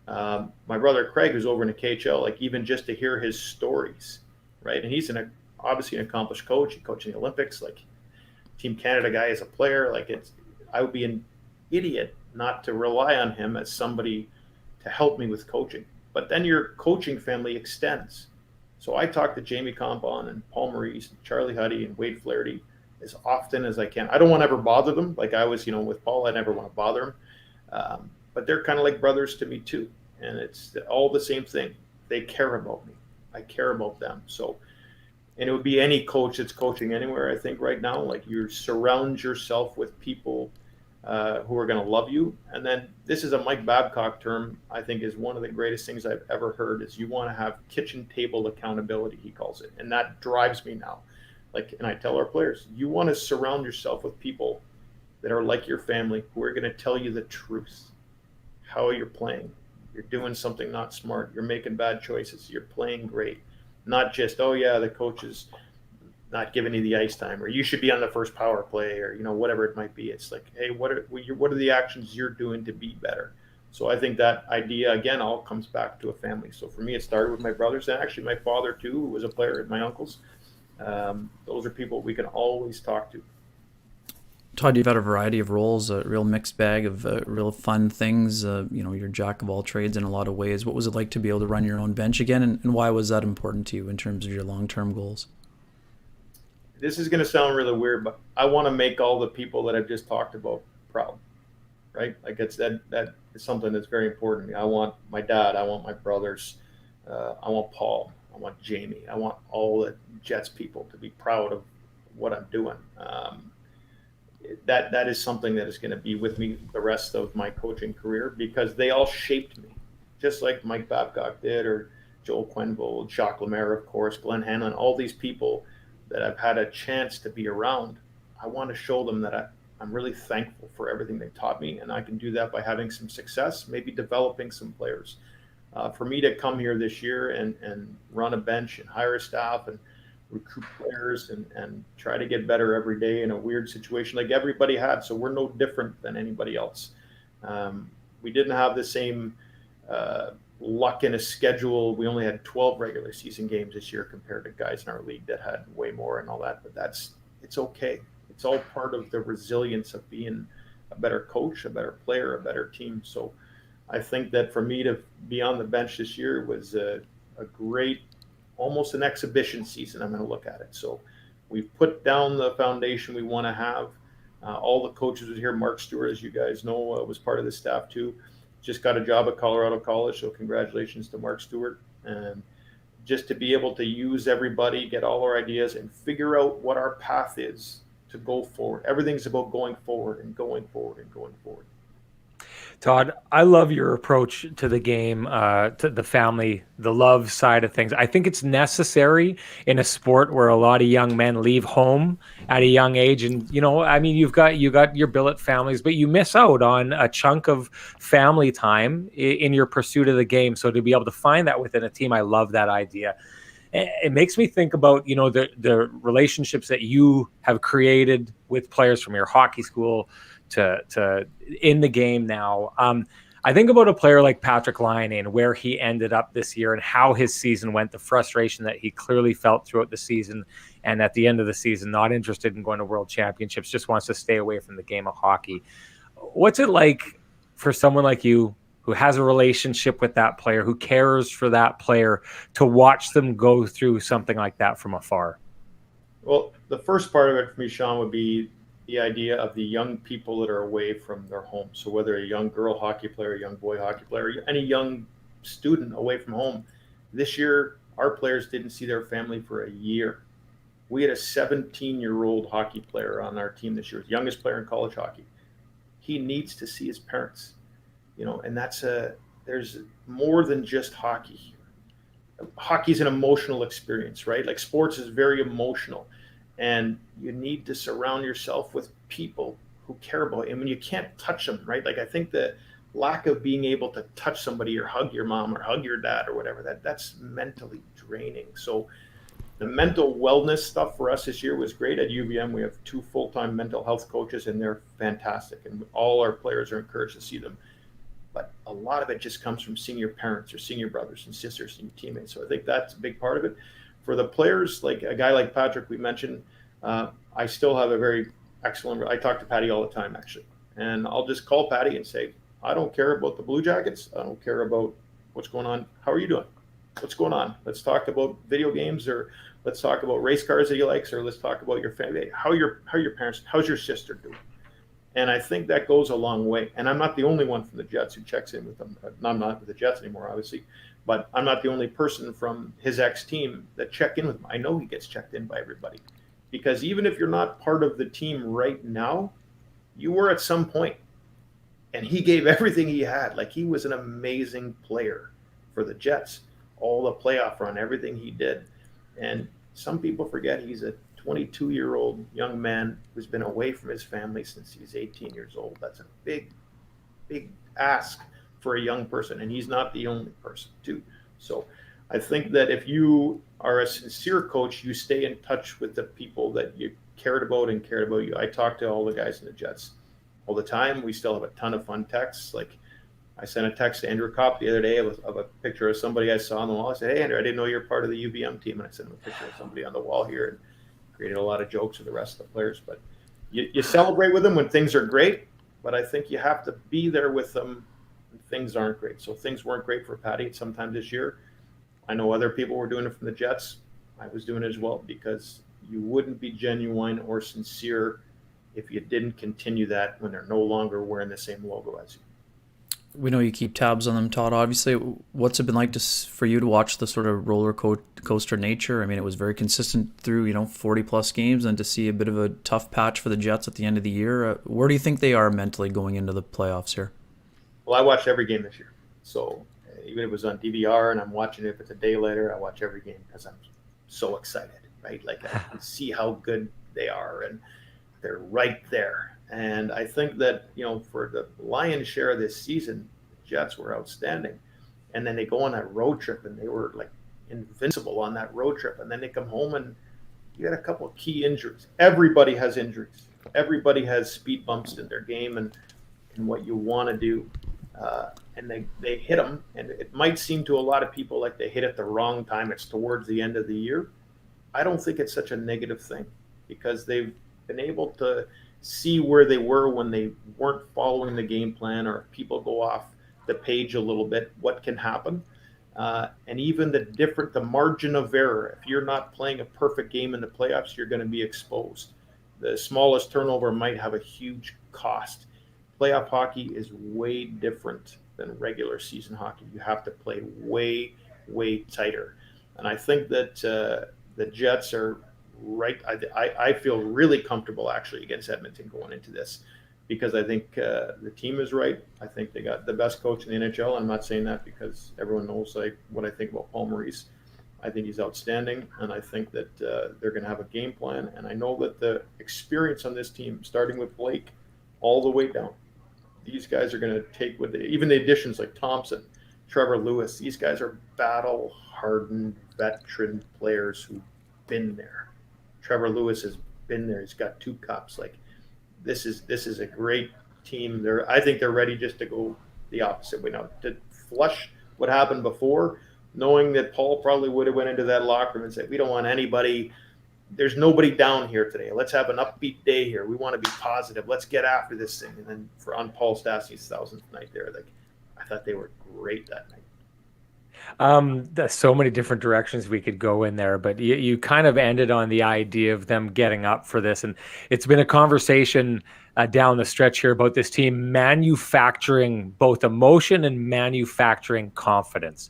Speaker 4: My brother Craig, who's over in the KHL, even just to hear his stories, right? And he's obviously an accomplished coach. He coached in the Olympics, Team Canada guy as a player. I would be an idiot not to rely on him as somebody to help me with coaching. But then your coaching family extends. So I talk to Jamie Compon and Paul Maurice and Charlie Huddy and Wade Flaherty as often as I can. I don't want to ever bother them. Like I was, with Paul, I never want to bother him. But they're kind of like brothers to me too. And it's all the same thing. They care about me. I care about them. So, and it would be any coach that's coaching anywhere, I think right now, you surround yourself with people who are going to love you. And then this is a Mike Babcock term, I think is one of the greatest things I've ever heard, is you want to have kitchen table accountability, he calls it. And that drives me now. And I tell our players, you want to surround yourself with people that are like your family, who are going to tell you the truth, how you're playing. You're doing something not smart. You're making bad choices. You're playing great. Not just, oh yeah, the coach is not giving you the ice time, or you should be on the first power play, or whatever it might be. It's like, hey, what are the actions you're doing to be better? So I think that idea, again, all comes back to a family. So for me, it started with my brothers, and actually my father too, who was a player, and my uncles. Those are people we can always talk to.
Speaker 2: Todd, you've had a variety of roles, a real mixed bag of real fun things. You're jack of all trades in a lot of ways. What was it like to be able to run your own bench again, and why was that important to you in terms of your long-term goals?
Speaker 4: This is going to sound really weird, but I want to make all the people that I've just talked about proud, right? That is something that's very important to me. I want my dad, I want my brothers, I want Paul, I want Jamie, I want all the Jets people to be proud of what I'm doing. That is something that is going to be with me the rest of my coaching career, because they all shaped me, just like Mike Babcock did, or Joel Quenneville, Jacques Lemaire, of course, Glenn Hanlon, all these people that I've had a chance to be around. I want to show them that I'm really thankful for everything they taught me, and I can do that by having some success, maybe developing some players. For me to come here this year and run a bench and hire a staff and recruit players and try to get better every day in a weird situation like everybody had. So we're no different than anybody else. We didn't have the same luck in a schedule. We only had 12 regular season games this year compared to guys in our league that had way more and all that. But it's okay. It's all part of the resilience of being a better coach, a better player, a better team. So I think that for me to be on the bench this year was a great, almost an exhibition season. I'm going to look at it. So we've put down the foundation we want to have. All the coaches was here. Mark Stewart, as you guys know, was part of the staff too. Just got a job at Colorado College, so congratulations to Mark Stewart. And just to be able to use everybody, get all our ideas, and figure out what our path is to go forward. Everything's about going forward and going forward and going forward.
Speaker 1: Todd, I love your approach to the game, to the family, the love side of things. I think it's necessary in a sport where a lot of young men leave home at a young age. And, I mean, you've got your billet families, but you miss out on a chunk of family time in your pursuit of the game. So to be able to find that within a team, I love that idea. It makes me think about, the relationships that you have created with players from your hockey school to in the game now. I think about a player like Patrick Laine and where he ended up this year and how his season went, the frustration that he clearly felt throughout the season, and at the end of the season, not interested in going to World Championships, just wants to stay away from the game of hockey. What's it like for someone like you who has a relationship with that player, who cares for that player, to watch them go through something like that from afar?
Speaker 4: Well, the first part of it for me, Sean, would be the idea of the young people that are away from their home. So whether a young girl hockey player, a young boy hockey player, any young student away from home, this year our players didn't see their family for a year. We had a 17-year-old hockey player on our team this year, the youngest player in college hockey. He needs to see his parents, and there's more than just hockey. Hockey's an emotional experience, right? Like sports is very emotional. And you need to surround yourself with people who care about you. I mean, you can't touch them, right? Like, I think the lack of being able to touch somebody or hug your mom or hug your dad or whatever, that's mentally draining. So the mental wellness stuff for us this year was great. At UVM, we have 2 full-time mental health coaches, and they're fantastic. And all our players are encouraged to see them. But a lot of it just comes from seeing your parents or seeing your brothers and sisters and your teammates. So I think that's a big part of it. For the players, like a guy like Patrick we mentioned, I still have a very excellent. I talk to Patty all the time, actually, and I'll just call Patty and say, I don't care about the Blue Jackets. I don't care about what's going on. How are you doing? What's going on? Let's talk about video games, or let's talk about race cars that you like, or let's talk about your family. How are your parents? How's your sister doing? And I think that goes a long way. And I'm not the only one from the Jets who checks in with them. I'm not with the Jets anymore, obviously. But I'm not the only person from his ex-team that check in with him. I know he gets checked in by everybody. Because even if you're not part of the team right now, you were at some point. And he gave everything he had. Like, he was an amazing player for the Jets. All the playoff run, everything he did. And some people forget he's a 22-year-old young man who's been away from his family since he's 18 years old. That's a big, big ask for a young person, and he's not the only person too. So I think that if you are a sincere coach, you stay in touch with the people that you cared about and cared about you. I talk to all the guys in the Jets all the time. We still have a ton of fun texts. Like, I sent a text to Andrew Kopp the other day of a picture of somebody I saw on the wall. I said, hey, Andrew, I didn't know you're part of the UVM team. And I sent him a picture of somebody on the wall here and created a lot of jokes with the rest of the players. But you celebrate with them when things are great, but I think you have to be there with them when things aren't great. So things weren't great for Patty sometime this year. I know other people were doing it from the Jets. I was doing it as well, because you wouldn't be genuine or sincere if you didn't continue that when they're no longer wearing the same logo as you.
Speaker 2: We know you keep tabs on them, Todd. Obviously, what's it been like for you to watch the sort of roller coaster nature? I mean, it was very consistent through 40-plus games, and to see a bit of a tough patch for the Jets at the end of the year. Where do you think they are mentally going into the playoffs here?
Speaker 4: Well, I watched every game this year. So even if it was on DVR and I'm watching it, if it's a day later, I watch every game because I'm so excited, right? Like, I can see how good they are, and they're right there. And I think that, for the lion's share of this season, the Jets were outstanding. And then they go on that road trip, and they were like invincible on that road trip. And then they come home and you had a couple of key injuries. Everybody has injuries. Everybody has speed bumps in their game and what you want to do. And they hit them, and it might seem to a lot of people like they hit at the wrong time. It's towards the end of the year. I don't think it's such a negative thing because they've been able to see where they were when they weren't following the game plan, or people go off the page a little bit, what can happen. And even the margin of error, if you're not playing a perfect game in the playoffs, you're going to be exposed. The smallest turnover might have a huge cost. Playoff hockey is way different than regular season hockey. You have to play way, way tighter. And I think that the Jets are right. I feel really comfortable actually against Edmonton going into this because I think the team is right. I think they got the best coach in the NHL. I'm not saying that because everyone knows what I think about Paul Maurice. I think he's outstanding, and I think that they're going to have a game plan. And I know that the experience on this team, starting with Blake all the way down, these guys are going to take even the additions like Thompson, Trevor Lewis. These guys are battle-hardened veteran players who've been there. Trevor Lewis has been there. He's got 2 cups. Like this is a great team. I think they're ready just to go the opposite way now, to flush what happened before, knowing that Paul probably would have went into that locker room and said, we don't want anybody. There's nobody down here today. Let's have an upbeat day here. We want to be positive. Let's get after this thing. And then on Paul Stassi's 1000th night there, I thought they were great that night.
Speaker 1: There's so many different directions we could go in there, but you kind of ended on the idea of them getting up for this. And it's been a conversation down the stretch here about this team manufacturing both emotion and manufacturing confidence.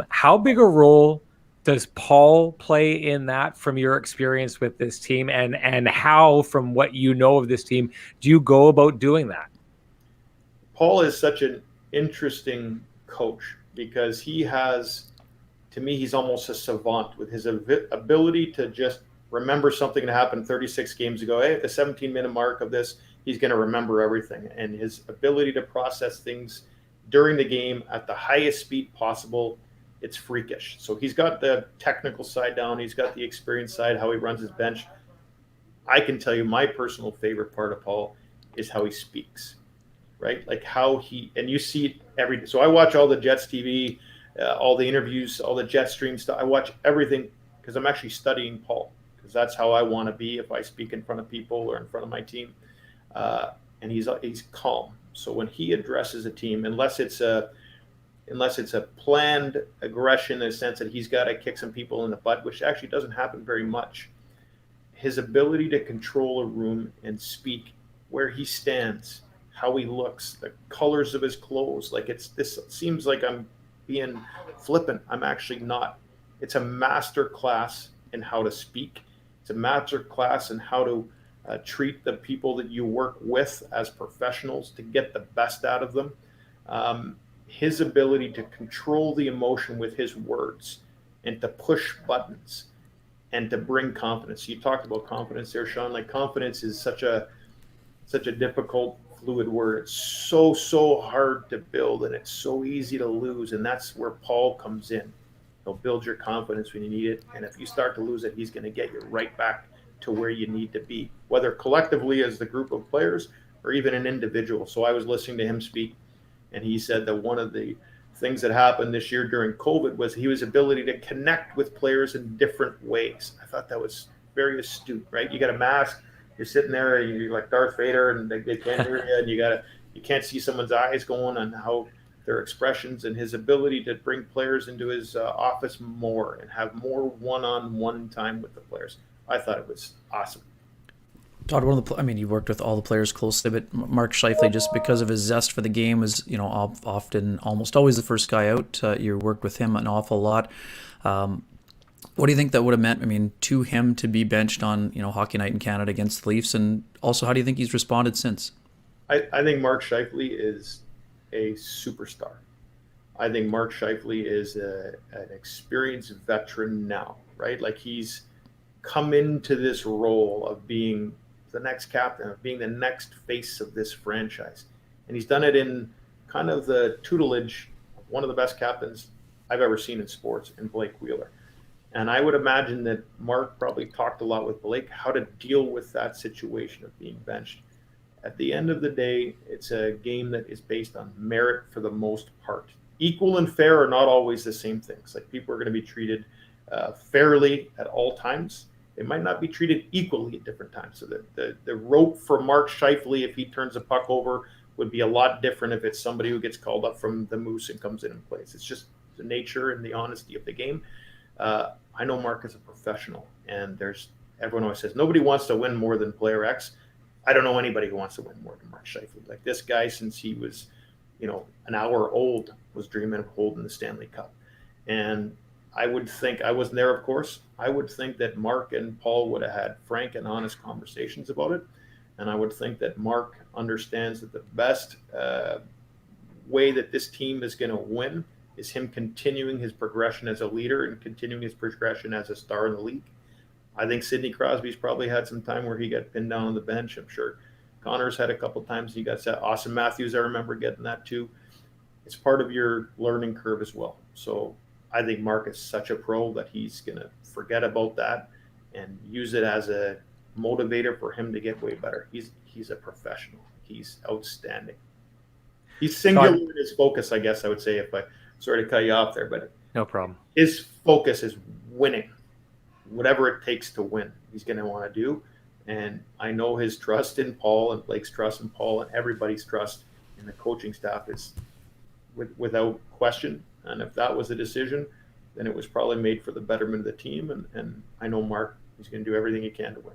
Speaker 1: How big a role does Paul play in that from your experience with this team? And how, from what you know of this team, do you go about doing that?
Speaker 4: Paul is such an interesting coach because to me, he's almost a savant with his ability to just remember something that happened 36 games ago. Hey, at the 17-minute mark of this, he's going to remember everything. And his ability to process things during the game at the highest speed possible, it's freakish. So he's got the technical side down. He's got the experience side, how he runs his bench. I can tell you my personal favorite part of Paul is how he speaks, right? Like and you see it every day. So I watch all the Jets TV, all the interviews, all the Jet Stream stuff. I watch everything because I'm actually studying Paul because that's how I want to be if I speak in front of people or in front of my team. And he's calm. So when he addresses a team, unless it's a planned aggression in the sense that he's got to kick some people in the butt, which actually doesn't happen very much, his ability to control a room and speak where he stands, how he looks, the colors of his clothes. Like this seems like I'm being flippant. I'm actually not. It's a master class in how to speak. It's a master class in how to treat the people that you work with as professionals to get the best out of them. His ability to control the emotion with his words and to push buttons and to bring confidence. You talked about confidence there, Sean. Like confidence is such a difficult, fluid word. It's so hard to build and it's so easy to lose. And that's where Paul comes in. He'll build your confidence when you need it. And if you start to lose it, he's going to get you right back to where you need to be, whether collectively as the group of players or even an individual. So I was listening to him speak, and he said that one of the things that happened this year during COVID was his ability to connect with players in different ways. I thought that was very astute, right? You got a mask, you're sitting there, you're like Darth Vader, and they can't hear you, and you can't see someone's eyes going on how their expressions, and his ability to bring players into his office more and have more one-on-one time with the players. I thought it was awesome.
Speaker 2: Todd, you worked with all the players closely, but Mark Scheifele, just because of his zest for the game, was often almost always the first guy out. You worked with him an awful lot. What do you think that would have meant? To him to be benched on Hockey Night in Canada against the Leafs, and also how do you think he's responded since?
Speaker 4: I think Mark Scheifele is a superstar. I think Mark Scheifele is an experienced veteran now, right? Like he's come into this role of being the next captain, of being the next face of this franchise. And he's done it in kind of the tutelage of one of the best captains I've ever seen in sports, in Blake Wheeler. And I would imagine that Mark probably talked a lot with Blake how to deal with that situation of being benched. At the end of the day, it's a game that is based on merit for the most part. Equal and fair are not always the same things. Like, people are going to be treated fairly at all times. They might not be treated equally at different times. So the rope for Mark Scheifele, if he turns a puck over, would be a lot different if it's somebody who gets called up from the Moose and comes in and plays. It's just the nature and the honesty of the game. I know Mark is a professional, and everyone always says nobody wants to win more than player X. I don't know anybody who wants to win more than Mark Scheifele. Like, this guy, since he was, an hour old, was dreaming of holding the Stanley Cup. And I would think, I wasn't there, of course, I would think that Mark and Paul would have had frank and honest conversations about it. And I would think that Mark understands that the best way that this team is going to win is him continuing his progression as a leader and continuing his progression as a star in the league. I think Sidney Crosby's probably had some time where he got pinned down on the bench. I'm sure Connor's had a couple times he got set. Austin Matthews, I remember getting that too. It's part of your learning curve as well. So I think Mark is such a pro that he's going to forget about that and use it as a motivator for him to get way better. He's a professional. He's outstanding. He's singular in his focus, I guess I would say, if I sort of cut you off there. But
Speaker 1: No problem.
Speaker 4: His focus is winning. Whatever it takes to win, he's going to want to do. And I know his trust in Paul and Blake's trust in Paul and everybody's trust in the coaching staff is without question. And if that was a decision, then it was probably made for the betterment of the team. And I know Mark, he's going to do everything he can to win.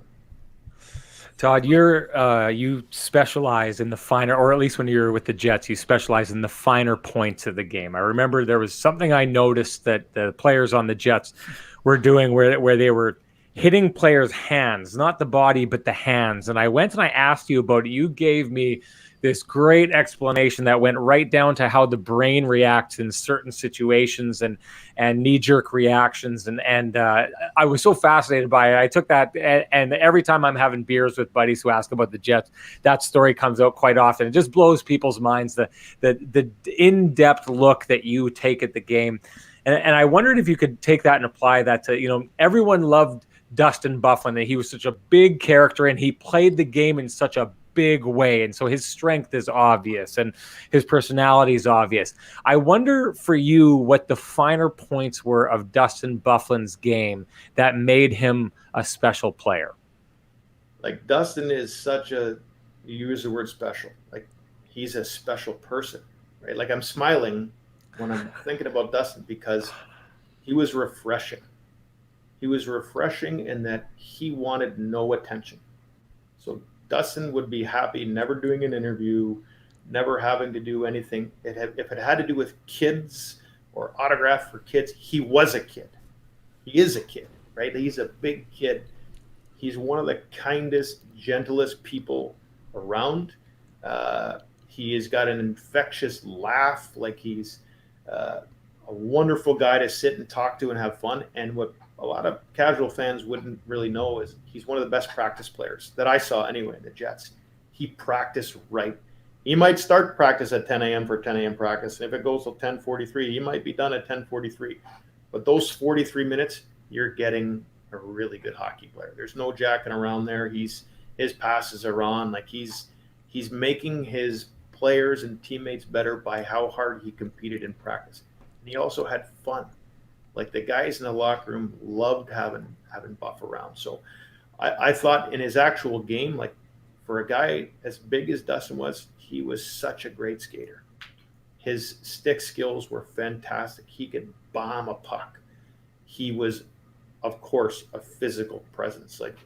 Speaker 1: Todd, you specialize in the finer, or at least when you're with the Jets, you specialize in the finer points of the game. I remember there was something I noticed that the players on the Jets were doing where they were hitting players' hands, not the body, but the hands. And I went and I asked you about it. You gave me this great explanation that went right down to how the brain reacts in certain situations and knee-jerk reactions. And I was so fascinated by it. I took that, and every time I'm having beers with buddies who ask about the Jets, that story comes out quite often. It just blows people's minds, the in-depth look that you take at the game. And I wondered if you could take that and apply that to, everyone loved Dustin Byfuglien, that he was such a big character and he played the game in such a big way. And so his strength is obvious and his personality is obvious. I wonder for you what the finer points were of Dustin Byfuglien's game that made him a special player.
Speaker 4: Like, Dustin is you use the word special. Like, he's a special person, right? Like, I'm smiling when I'm thinking about Dustin because he was refreshing. He was refreshing in that he wanted no attention. So Dustin would be happy never doing an interview, never having to do anything. If it had to do with kids or autograph for kids, he was a kid. He is a kid, right? He's a big kid. He's one of the kindest, gentlest people around. He has got an infectious laugh. Like, he's a wonderful guy to sit and talk to and have fun. And what a lot of casual fans wouldn't really know is he's one of the best practice players that I saw anyway in the Jets. He practiced right. He might start practice at 10 a.m. for 10 a.m. practice. And if it goes till 10:43, he might be done at 10:43. But those 43 minutes, you're getting a really good hockey player. There's no jacking around there. His passes are on. Like, he's making his players and teammates better by how hard he competed in practice. And he also had fun. Like, the guys in the locker room loved having Buff around. So I thought in his actual game, like, for a guy as big as Dustin was, he was such a great skater. His stick skills were fantastic. He could bomb a puck. He was, of course, a physical presence. Like,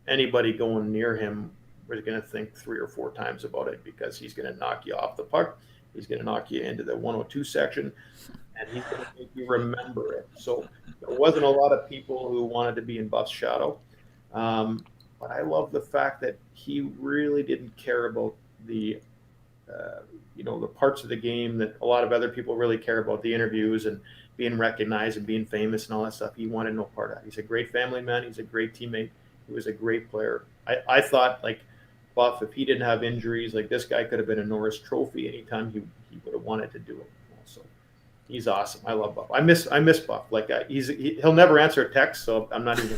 Speaker 4: anybody going near him was going to think 3 or 4 times about it because he's going to knock you off the puck. He's going to knock you into the 102 section, and he's going to make you remember it. So there wasn't a lot of people who wanted to be in Buff's shadow. But I love the fact that he really didn't care about the parts of the game that a lot of other people really care about, the interviews and being recognized and being famous and all that stuff. He wanted no part of that. He's a great family man. He's a great teammate. He was a great player. I thought, like, Buff, if he didn't have injuries, like, this guy could have been a Norris Trophy anytime he would have wanted to do it. So He's awesome. I love Buff. I miss Buff. Like he'll never answer a text, so I'm not even.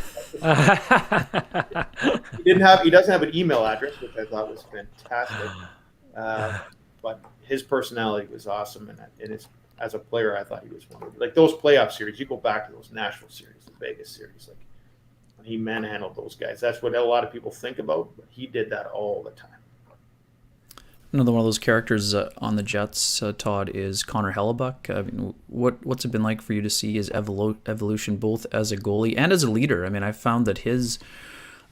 Speaker 4: He doesn't have an email address, which I thought was fantastic. But his personality was awesome, and as a player, I thought he was one of like those playoff series. You go back to those Nashville series, the Vegas series, like when he manhandled those guys. That's what a lot of people think about, but he did that all the time.
Speaker 2: Another one of those characters on the Jets, Todd, is Conor Hellebuck. I mean, what's it been like for you to see his evolution both as a goalie and as a leader? I mean, I found that his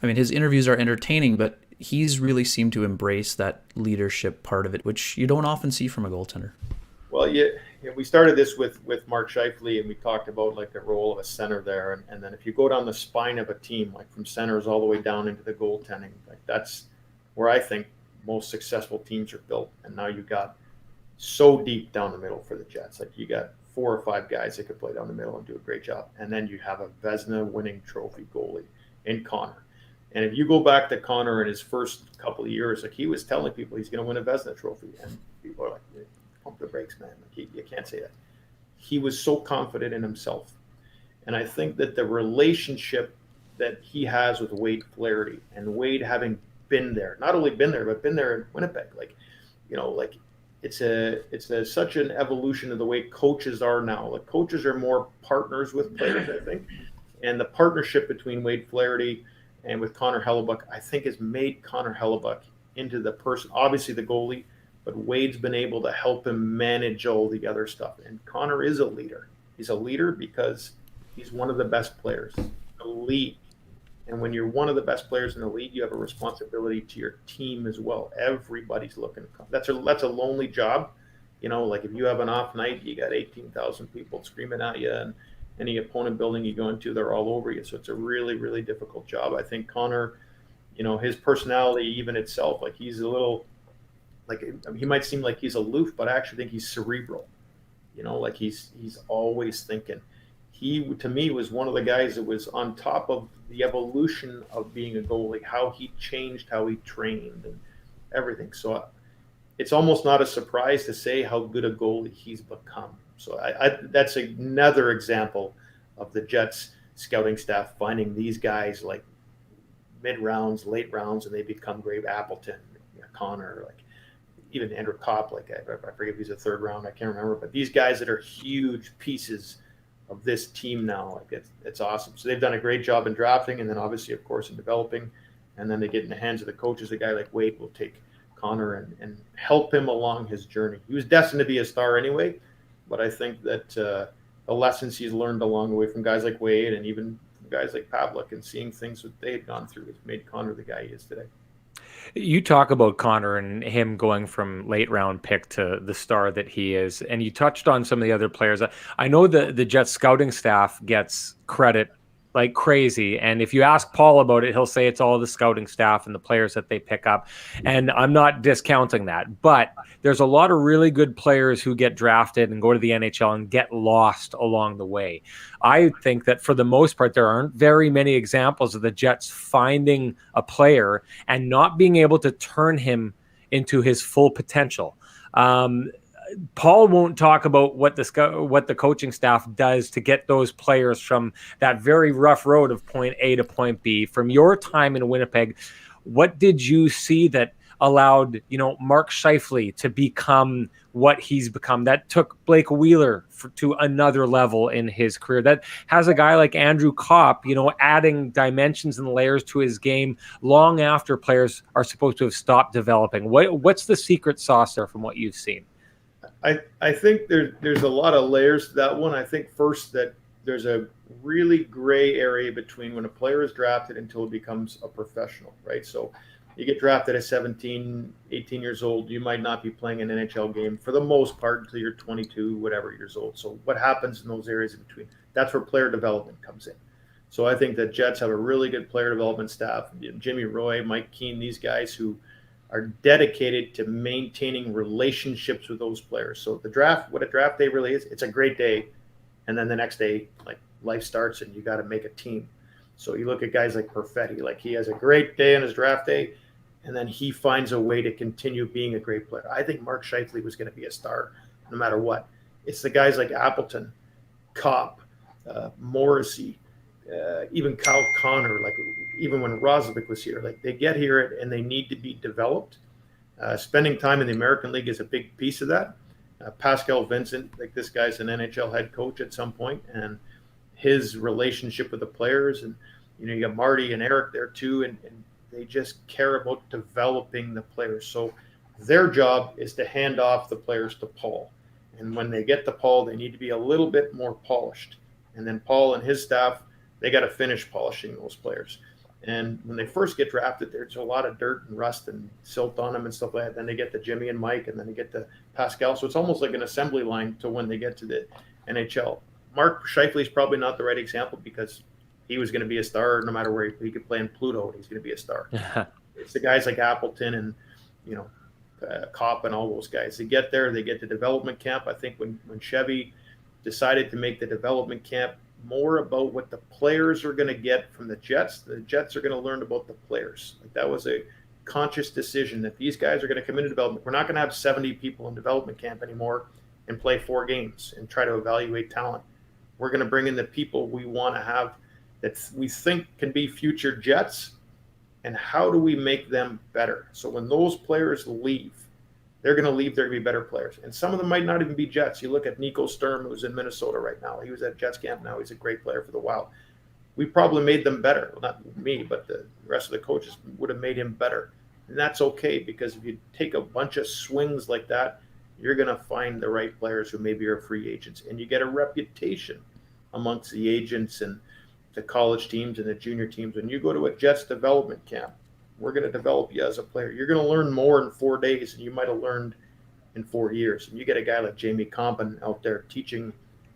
Speaker 2: interviews are entertaining, but he's really seemed to embrace that leadership part of it, which you don't often see from a goaltender.
Speaker 4: Well, yeah, we started this with Mark Scheifele, and we talked about like the role of a center there, and then if you go down the spine of a team, like from centers all the way down into the goaltending, like that's where I think most successful teams are built. And now you got so deep down the middle for the Jets. Like you got 4 or 5 guys that could play down the middle and do a great job. And then you have a Vezina winning trophy goalie in Conor. And if you go back to Conor in his first couple of years, like he was telling people he's going to win a Vezina trophy. And people are like, pump the brakes, man. Like you can't say that. He was so confident in himself. And I think that the relationship that he has with Wade Flaherty, and Wade having been there, not only been there, but been there in Winnipeg, like, you know, like it's such an evolution of the way coaches are now. Like coaches are more partners with players, I think. And the partnership between Wade Flaherty and with Conor Hellebuck, I think has made Conor Hellebuck into the person, obviously the goalie, but Wade's been able to help him manage all the other stuff. And Conor is a leader. He's a leader because he's one of the best players in the league. And when you're one of the best players in the league, you have a responsibility to your team as well. Everybody's looking. That's a lonely job. You know, like if you have an off night, you got 18,000 people screaming at you, and any opponent building you go into, they're all over you. So it's a really, really difficult job. I think Conor, you know, his personality even itself, like he's a little, like he might seem like he's aloof, but I actually think he's cerebral. You know, like he's always thinking. He, to me, was one of the guys that was on top of the evolution of being a goalie, how he changed, how he trained, and everything. So it's almost not a surprise to say how good a goalie he's become. So that's another example of the Jets scouting staff finding these guys like mid-rounds, late rounds, and they become great. Appleton, Connor, like even Andrew Kopp, like I forget if he's a 3rd round, I can't remember. But these guys that are huge pieces of this team now, like it's awesome. So they've done a great job in drafting, and then obviously, of course, in developing, and then they get in the hands of the coaches. A guy like Wade will take Conor and help him along his journey. He was destined to be a star anyway, but I think that the lessons he's learned along the way from guys like Wade and even from guys like Pavlik and seeing things that they had gone through has made Conor the guy he is today.
Speaker 1: You talk about Conor and him going from late round pick to the star that he is, and you touched on some of the other players. I know the Jets scouting staff gets credit like crazy, and if you ask Paul about it, he'll say it's all the scouting staff and the players that they pick up, and I'm not discounting that, but there's a lot of really good players who get drafted and go to the NHL and get lost along the way. I think that for the most part, there aren't very many examples of the Jets finding a player and not being able to turn him into his full potential. Paul won't talk about what the coaching staff does to get those players from that very rough road of point A to point B. From your time in Winnipeg, what did you see that allowed, Mark Scheifele to become what he's become, that took Blake Wheeler to another level in his career, that has a guy like Andrew Kopp, adding dimensions and layers to his game long after players are supposed to have stopped developing? What's the secret sauce there from what you've seen?
Speaker 4: I think there's a lot of layers to that one. I think first that there's a really gray area between when a player is drafted until he becomes a professional, right? So you get drafted at 17, 18 years old, you might not be playing an NHL game for the most part until you're 22, whatever years old. So what happens in those areas in between? That's where player development comes in. So I think that Jets have a really good player development staff. Jimmy Roy, Mike Keane, these guys who are dedicated to maintaining relationships with those players. So the draft, what a draft day really is, it's a great day. And then the next day, like life starts and you got to make a team. So you look at guys like Perfetti, like he has a great day on his draft day, and then he finds a way to continue being a great player. I think Mark Scheifele was going to be a star no matter what. It's the guys like Appleton, Kopp, Morrissey, even Kyle Connor, like even when Roslovic was here, like they get here and they need to be developed. Spending time in the American League is a big piece of that. Pascal Vincent, like this guy's an NHL head coach at some point, and his relationship with the players, and you got Marty and Eric there too, and they just care about developing the players. So their job is to hand off the players to Paul. And when they get to Paul, they need to be a little bit more polished. And then Paul and his staff, they got to finish polishing those players. And when they first get drafted, there's a lot of dirt and rust and silt on them and stuff like that. Then they get to Jimmy and Mike, and then they get to Pascal. So it's almost like an assembly line to when they get to the NHL. Mark Scheifele is probably not the right example because he was going to be a star no matter where he could play in Pluto, and he's going to be a star. It's the guys like Appleton and, Kopp and all those guys. They get there, they get to development camp. I think when Chevy decided to make the development camp more about what the players are going to get from the Jets are going to learn about the players. Like that was a conscious decision that these guys are going to come into development. We're not going to have 70 people in development camp anymore and play 4 games and try to evaluate talent. We're going to bring in the people we want to have that we think can be future Jets, and how do we make them better? So when those players leave, they're going to leave, they're going to be better players. And some of them might not even be Jets. You look at Nico Sturm, who's in Minnesota right now. He was at Jets camp now. He's a great player for the Wild. We probably made them better. Well, not me, but the rest of the coaches would have made him better. And that's okay, because if you take a bunch of swings like that, you're going to find the right players who maybe are free agents. And you get a reputation amongst the agents and the college teams and the junior teams. When you go to a Jets development camp, we're going to develop you as a player. You're going to learn more in 4 days than you might have learned in 4 years. And you get a guy like Jamie Compton out there teaching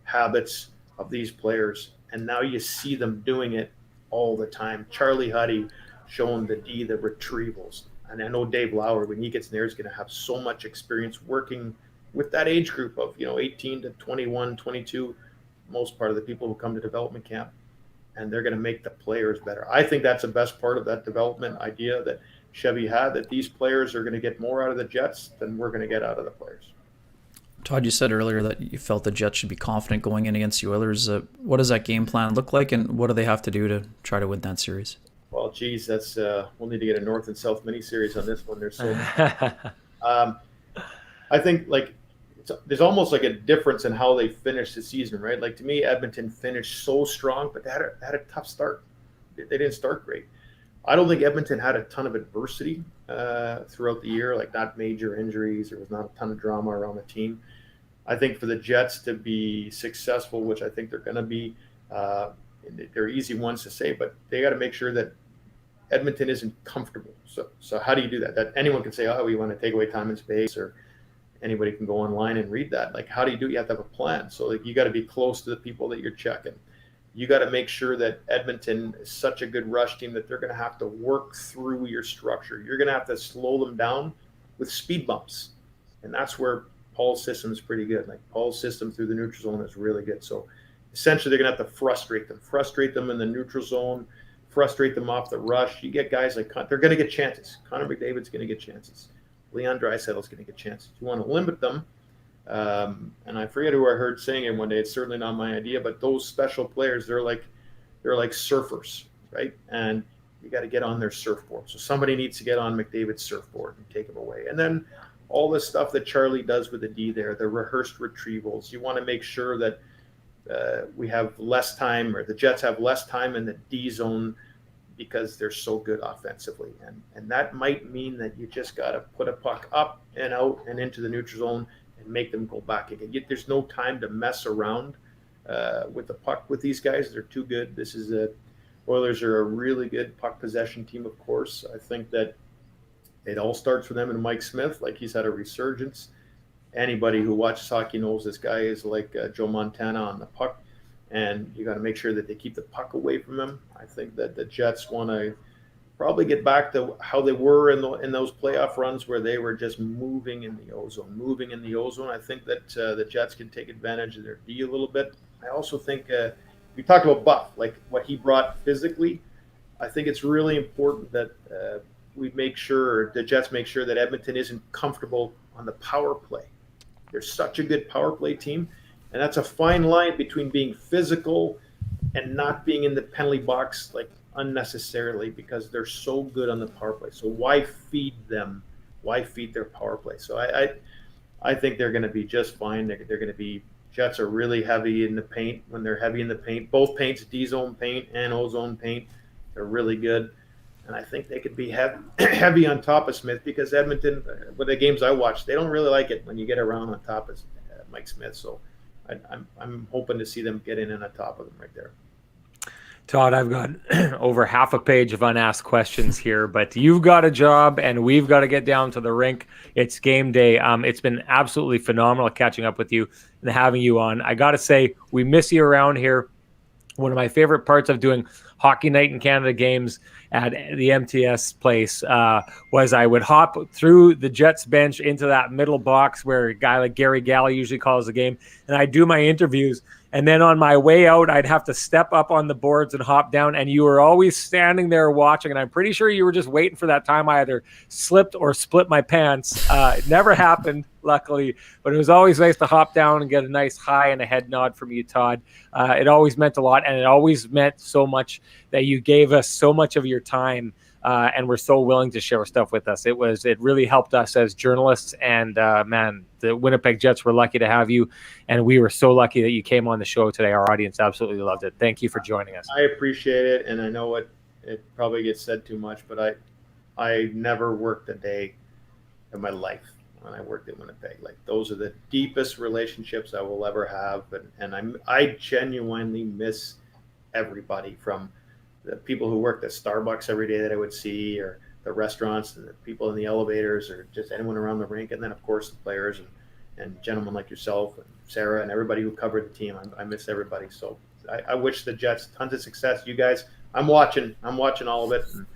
Speaker 4: habits of these players, and now you see them doing it all the time. Charlie Huddy showing the retrievals. And I know Dave Lauer, when he gets in there, is going to have so much experience working with that age group of 18 to 21, 22, most part of the people who come to development camp. And they're going to make the players better. I think that's the best part of that development idea that Chevy had, that these players are going to get more out of the Jets than we're going to get out of the players.
Speaker 2: Todd, you said earlier that you felt the Jets should be confident going in against the Oilers. What does that game plan look like, and what do they have to do to try to win that series?
Speaker 4: Well, geez, that's we'll need to get a North and South mini-series on this one. There's so I think there's almost like a difference in how they finished the season, right? Like to me, Edmonton finished so strong, but they had a tough start. They didn't start great. I don't think Edmonton had a ton of adversity throughout the year, like not major injuries. There was not a ton of drama around the team. I think for the Jets to be successful, which I think they're going to be, they're easy ones to say, but they got to make sure that Edmonton isn't comfortable. So how do you do that? That anyone can say, oh, we want to take away time and space, or anybody can go online and read that. Like, how do you do it? You have to have a plan. So you got to be close to the people that you're checking. You got to make sure that Edmonton is such a good rush team that they're going to have to work through your structure. You're going to have to slow them down with speed bumps. And that's where Paul's system is pretty good. Like Paul's system through the neutral zone is really good. So essentially they're going to have to frustrate them in the neutral zone, frustrate them off the rush. You get guys like, they're going to get chances. Connor McDavid's going to get chances. Leon Draisaitl's going to get chances. You want to limit them. And I forget who I heard saying it one day. It's certainly not my idea, but those special players, they're like surfers, right? And you got to get on their surfboard. So somebody needs to get on McDavid's surfboard and take him away. And then all the stuff that Charlie does with the D there, the rehearsed retrievals. You want to make sure that we have less time, or the Jets have less time in the D zone, because they're so good offensively. And that might mean that you just got to put a puck up and out and into the neutral zone and make them go back again. There's no time to mess around with the puck with these guys. They're too good. Oilers are a really good puck possession team, of course. I think that it all starts for them and Mike Smith. Like, he's had a resurgence. Anybody who watches hockey knows this guy is like Joe Montana on the puck. And you got to make sure that they keep the puck away from him. I think that the Jets want to probably get back to how they were in those playoff runs, where they were just moving in the ozone. I think that the Jets can take advantage of their D a little bit. I also think we talked about Buff, like what he brought physically. I think it's really important that the Jets make sure that Edmonton isn't comfortable on the power play. They're such a good power play team, and that's a fine line between being physical and not being in the penalty box like unnecessarily, because they're so good on the power play. So why feed them? Why feed their power play? So I think they're going to be just fine. They're going to be, Jets are really heavy in the paint. When they're heavy in the paint, both paints, D-zone paint and O-zone paint, they're really good. And I think they could be heavy on top of Smith, because Edmonton, with the games I watched, they don't really like it when you get around on top of Mike Smith. So I'm hoping to see them get in and on top of them right there.
Speaker 1: Todd, I've got over half a page of unasked questions here, but you've got a job and we've got to get down to the rink. It's game day. It's been absolutely phenomenal catching up with you and having you on. I got to say, we miss you around here. One of my favorite parts of doing Hockey Night in Canada games at the MTS place was I would hop through the Jets bench into that middle box where a guy like Gary Galley usually calls the game, and I do my interviews. And then on my way out, I'd have to step up on the boards and hop down. And you were always standing there watching. And I'm pretty sure you were just waiting for that time I either slipped or split my pants. It never happened, luckily. But it was always nice to hop down and get a nice high and a head nod from you, Todd. It always meant a lot. And it always meant so much that you gave us so much of your time. And were so willing to share stuff with us. It really helped us as journalists. And man, the Winnipeg Jets were lucky to have you. And we were so lucky that you came on the show today. Our audience absolutely loved it. Thank you for joining us.
Speaker 4: I appreciate it. And I know it probably gets said too much, but I never worked a day in my life when I worked at Winnipeg. Like, those are the deepest relationships I will ever have. And I genuinely miss everybody, from the people who worked at Starbucks every day that I would see, or the restaurants, and the people in the elevators, or just anyone around the rink. And then, of course, the players and gentlemen like yourself and Sarah and everybody who covered the team. I miss everybody. So I wish the Jets tons of success. You guys, I'm watching all of it. And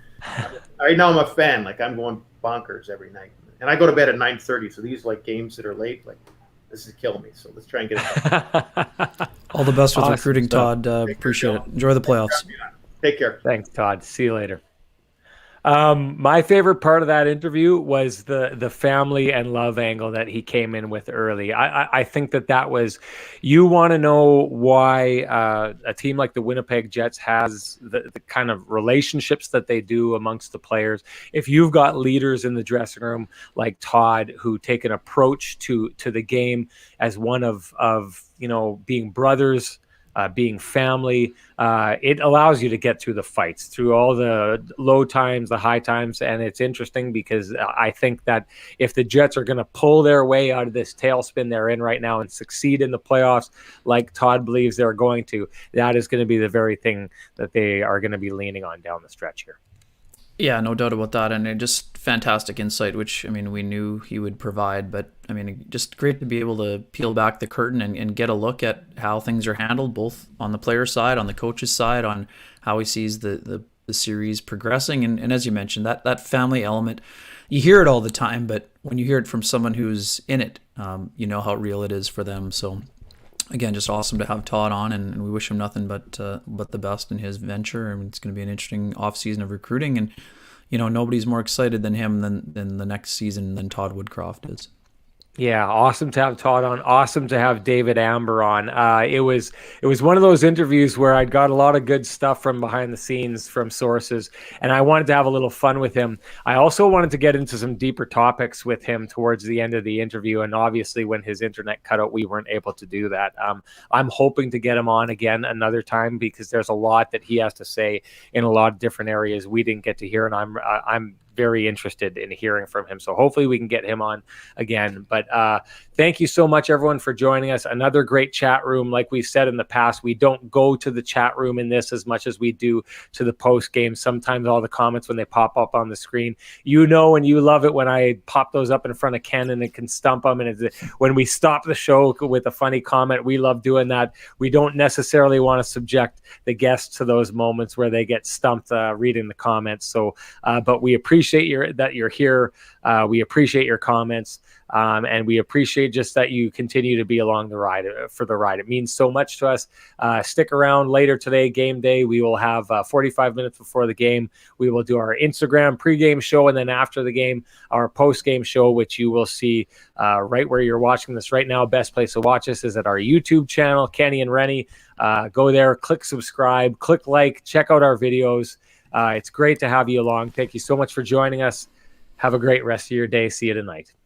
Speaker 4: right now I'm a fan. Like, I'm going bonkers every night. And I go to bed at 9:30. So these like games that are late, like, this is killing me. So let's try and get it.
Speaker 2: All the best with
Speaker 1: Awesome
Speaker 2: recruiting,
Speaker 1: stuff.
Speaker 2: Todd. Appreciate it. Enjoy the playoffs.
Speaker 4: Take care.
Speaker 1: Thanks, Todd. See you later. My favorite part of that interview was the family and love angle that he came in with early. I think that was, you want to know why a team like the Winnipeg Jets has the kind of relationships that they do amongst the players. If you've got leaders in the dressing room like Todd, who take an approach to the game as one of being brothers, being family, it allows you to get through the fights, through all the low times, the high times. And it's interesting because I think that if the Jets are going to pull their way out of this tailspin they're in right now and succeed in the playoffs, like Todd believes they're going to, that is going to be the very thing that they are going to be leaning on down the stretch here.
Speaker 2: Yeah, no doubt about that. And just fantastic insight, which, I mean, we knew he would provide. But, I mean, just great to be able to peel back the curtain and get a look at how things are handled, both on the player side, on the coach's side, on how he sees the series progressing. And as you mentioned, that family element, you hear it all the time, but when you hear it from someone who's in it, you know how real it is for them. So, again, just awesome to have Todd on, and we wish him nothing but the best in his venture. I mean, it's going to be an interesting offseason of recruiting, and nobody's more excited than him than the next season than Todd Woodcroft is.
Speaker 1: Yeah, awesome to have Todd on. Awesome to have David Amber on. It was one of those interviews where I'd got a lot of good stuff from behind the scenes from sources, and I wanted to have a little fun with him. I also wanted to get into some deeper topics with him towards the end of the interview, and obviously when his internet cut out, we weren't able to do that. I'm hoping to get him on again another time, because there's a lot that he has to say in a lot of different areas we didn't get to hear, and I'm very interested in hearing from him. So hopefully we can get him on again. But thank you so much, everyone, for joining us. Another great chat room. Like we said in the past, we don't go to the chat room in this as much as we do to the post game. Sometimes all the comments, when they pop up on the screen, and you love it when I pop those up in front of Ken and it can stump them. And when we stop the show with a funny comment, we love doing that. We don't necessarily want to subject the guests to those moments where they get stumped reading the comments. So, but we appreciate appreciate that you're here. We appreciate your comments. And we appreciate just that you continue to be along the ride for the ride. It means so much to us. Stick around later today, game day. We will have 45 minutes before the game. We will do our Instagram pregame show, and then after the game, our postgame show, which you will see right where you're watching this right now. Best place to watch us is at our YouTube channel, Kenny and Renny. Go there, click subscribe, click like, check out our videos. It's great to have you along. Thank you so much for joining us. Have a great rest of your day. See you tonight.